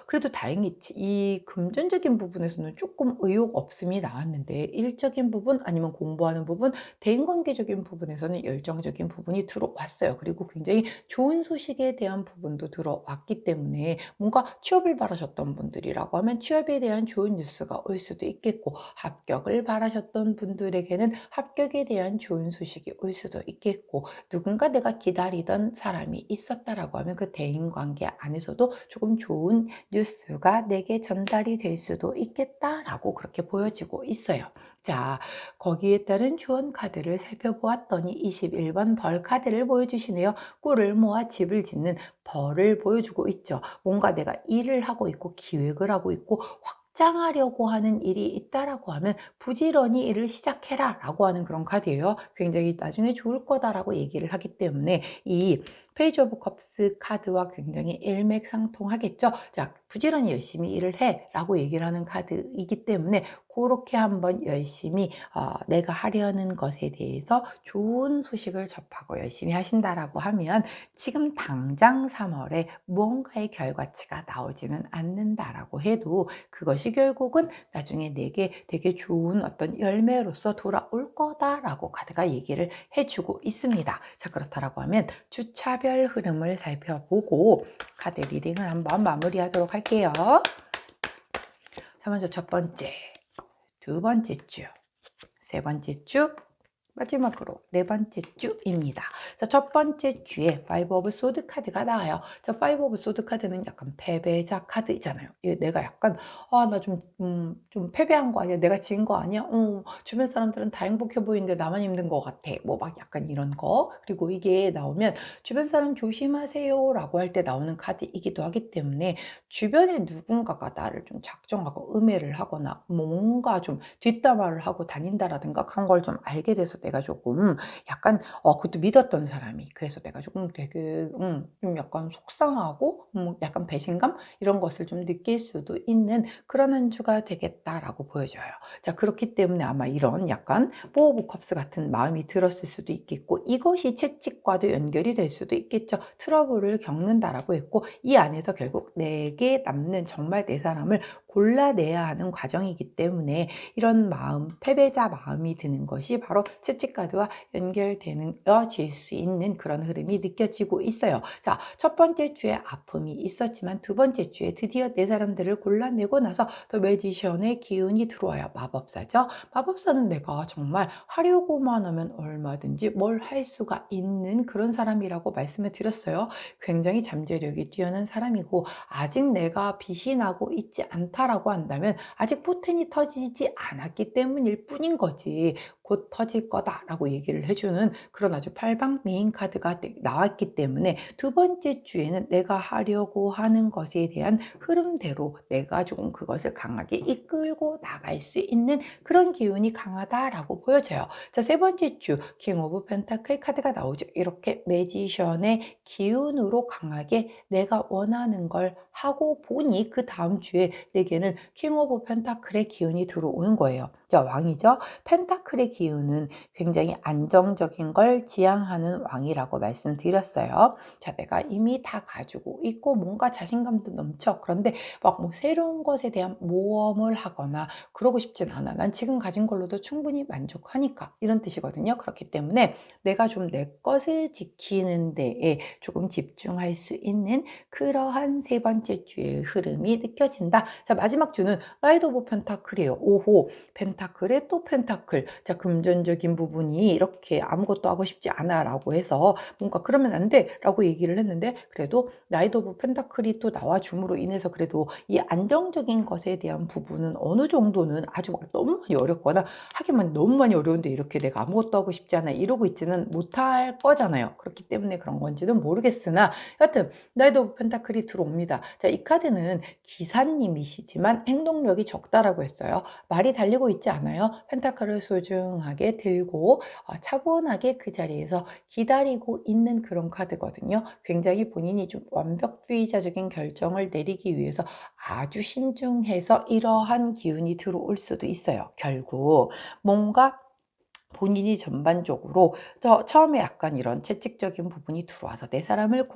그래도 다행히 이 금전적인 부분에서는 조금 의욕 없음이 나왔는데, 일적인 부분 아니면 공부하는 부분, 대인관계적인 부분에서는 열정적인 부분이 들어왔어요. 그리고 굉장히 좋은 소식에 대한 부분도 들어왔기 때문에 뭔가 취업을 바라셨던 분들이라고 하면 취업에 대한 좋은 뉴스가 올 수도 있겠고, 합격을 바라셨던 분들에게는 합격에 대한 좋은 소식이 올 수도 있겠고, 누군가 내가 기다리던 사람이 있었다라고 하면 그 대인관계 안에서도 조금 좋은 뉴스가 내게 전달이 될 수도 있겠다라고 그렇게 보여지고 있어요. 자, 거기에 따른 조언 카드를 살펴보았더니 21번 벌 카드를 보여주시네요. 꿀을 모아 집을 짓는 벌을 보여주고 있죠. 뭔가 내가 일을 하고 있고 기획을 하고 있고 확장하려고 하는 일이 있다라고 하면 부지런히 일을 시작해라 라고 하는 그런 카드예요. 굉장히 나중에 좋을 거다라고 얘기를 하기 때문에 이 페이지 오브 컵스 카드와 굉장히 일맥상통하겠죠. 자, 부지런히 열심히 일을 해 라고 얘기를 하는 카드이기 때문에 그렇게 한번 열심히 내가 하려는 것에 대해서 좋은 소식을 접하고 열심히 하신다라고 하면 지금 당장 3월에 무언가의 결과치가 나오지는 않는다라고 해도 그것이 결국은 나중에 내게 되게 좋은 어떤 열매로서 돌아올 거다라고 카드가 얘기를 해주고 있습니다. 자, 그렇다라고 하면 주차별 흐름을 살펴보고 카드 리딩을 한번 마무리하도록 할게요. 자, 먼저 첫 번째, 두 번째 주, 세 번째 주, 마지막으로 네 번째 주입니다. 자, 첫 번째 주에 파이브 오브 소드 카드가 나와요. 자, 파이브 오브 소드 카드는 약간 패배자 카드잖아요. 내가 약간 나 좀 패배한 거 아니야? 내가 진 거 아니야? 주변 사람들은 다 행복해 보이는데 나만 힘든 것 같아. 뭐 막 약간 이런 거. 그리고 이게 나오면 주변 사람 조심하세요라고 할 때 나오는 카드이기도 하기 때문에 주변에 누군가가 나를 좀 작정하고 음해를 하거나 뭔가 좀 뒷담화를 하고 다닌다라든가 그런 걸 좀 알게 돼서 내가 조금 약간 그것도 믿었던 사람이 그래서 내가 조금 되게 좀 약간 속상하고 약간 배신감 이런 것을 좀 느낄 수도 있는 그런 한 주가 되겠다라고 보여져요. 자, 그렇기 때문에 아마 이런 약간 포 오브 컵스 같은 마음이 들었을 수도 있겠고 이것이 채찍과도 연결이 될 수도 있겠죠. 트러블을 겪는다라고 했고 이 안에서 결국 내게 남는 정말 내 사람을 골라내야 하는 과정이기 때문에 이런 마음, 패배자 마음이 드는 것이 바로 채찍카드와 연결되어질 수 있는 그런 흐름이 느껴지고 있어요. 자, 첫 번째 주에 아픔이 있었지만 두 번째 주에 드디어 내 사람들을 골라내고 나서 더 매지션의 기운이 들어와요. 마법사죠. 마법사는 내가 정말 하려고만 하면 얼마든지 뭘 할 수가 있는 그런 사람이라고 말씀을 드렸어요. 굉장히 잠재력이 뛰어난 사람이고 아직 내가 빛이 나고 있지 않다라고 한다면 아직 포텐이 터지지 않았기 때문일 뿐인 거지. 곧 터질 거다라고 얘기를 해주는 그런 아주 팔방 메인 카드가 나왔기 때문에 두 번째 주에는 내가 하려고 하는 것에 대한 흐름대로 내가 조금 그것을 강하게 이끌고 나갈 수 있는 그런 기운이 강하다라고 보여져요. 자, 세 번째 주 킹 오브 펜타클 카드가 나오죠. 이렇게 매지션의 기운으로 강하게 내가 원하는 걸 하고 보니 그 다음 주에 내게는 킹 오브 펜타클의 기운이 들어오는 거예요. 자, 왕이죠. 펜타클의 기운은 굉장히 안정적인 걸 지향하는 왕이라고 말씀드렸어요. 자, 내가 이미 다 가지고 있고 뭔가 자신감도 넘쳐. 그런데 막 뭐 새로운 것에 대한 모험을 하거나 그러고 싶진 않아. 난 지금 가진 걸로도 충분히 만족하니까 이런 뜻이거든요. 그렇기 때문에 내가 좀 내 것을 지키는 데에 조금 집중할 수 있는 그러한 세 번째 주의 흐름이 느껴진다. 자, 마지막 주는 나이트 오브 펜타클이에요. 오호, 펜타클에 또 펜타클. 자, 금전적인 부분이 이렇게 아무것도 하고 싶지 않아 라고 해서 뭔가 그러면 안 돼 라고 얘기를 했는데 그래도 나이트 오브 펜타클이 또 나와줌으로 인해서 그래도 이 안정적인 것에 대한 부분은 어느 정도는 아주 막 너무 많이 어렵거나 하기만 너무 많이 어려운데 이렇게 내가 아무것도 하고 싶지 않아 이러고 있지는 못할 거잖아요. 그렇기 때문에 그런 건지는 모르겠으나 여하튼 나이트 오브 펜타클이 들어옵니다. 자, 이 카드는 기사님이시지만 행동력이 적다라고 했어요. 말이 달리고 있지 않아요. 펜타클을 소중하게 들고 차분하게 그 자리에서 기다리고 있는 그런 카드거든요. 굉장히 본인이 좀 완벽주의자적인 결정을 내리기 위해서 아주 신중해서 이러한 기운이 들어올 수도 있어요. 결국 뭔가 본인이 전반적으로 처음에 약간 이런 채찍적인 부분이 들어와서 내 사람을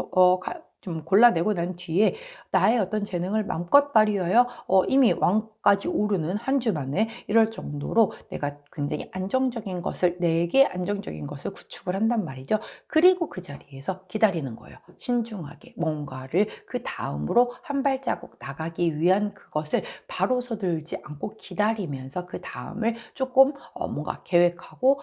좀 골라내고 난 뒤에 나의 어떤 재능을 마음껏 발휘하여 이미 왕까지 오르는 한 주 만에 이럴 정도로 내가 굉장히 안정적인 것을 내게 안정적인 것을 구축을 한단 말이죠. 그리고 그 자리에서 기다리는 거예요. 신중하게 뭔가를 그 다음으로 한 발자국 나가기 위한 그것을 바로 서둘지 않고 기다리면서 그 다음을 조금 뭔가 계획하고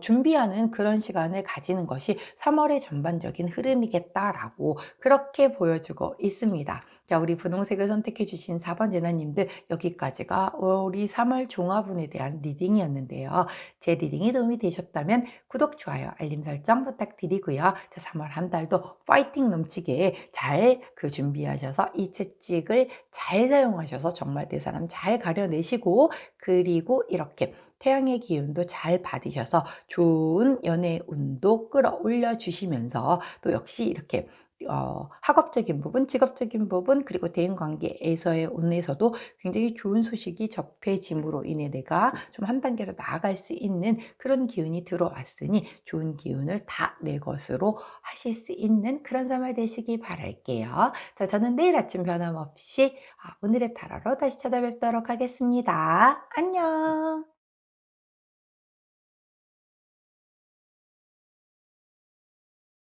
준비하는 그런 시간을 가지는 것이 3월의 전반적인 흐름이겠다라고 그렇게 이렇게 보여주고 있습니다. 자, 우리 분홍색을 선택해 주신 4번 제나님들, 여기까지가 우리 3월 종합운에 대한 리딩이었는데요. 제 리딩이 도움이 되셨다면 구독, 좋아요, 알림 설정 부탁드리고요. 자, 3월 한 달도 파이팅 넘치게 잘 준비하셔서 이 채찍을 잘 사용하셔서 정말 내 사람 잘 가려내시고, 그리고 이렇게 태양의 기운도 잘 받으셔서 좋은 연애 운도 끌어올려 주시면서, 또 역시 이렇게 학업적인 부분, 직업적인 부분, 그리고 대인관계에서의 운에서도 굉장히 좋은 소식이 접해짐으로 인해 내가 좀 한 단계 더 나아갈 수 있는 그런 기운이 들어왔으니, 좋은 기운을 다 내 것으로 하실 수 있는 그런 삶이 되시기 바랄게요. 자, 저는 내일 아침 변함없이 오늘의 타로로 다시 찾아뵙도록 하겠습니다. 안녕.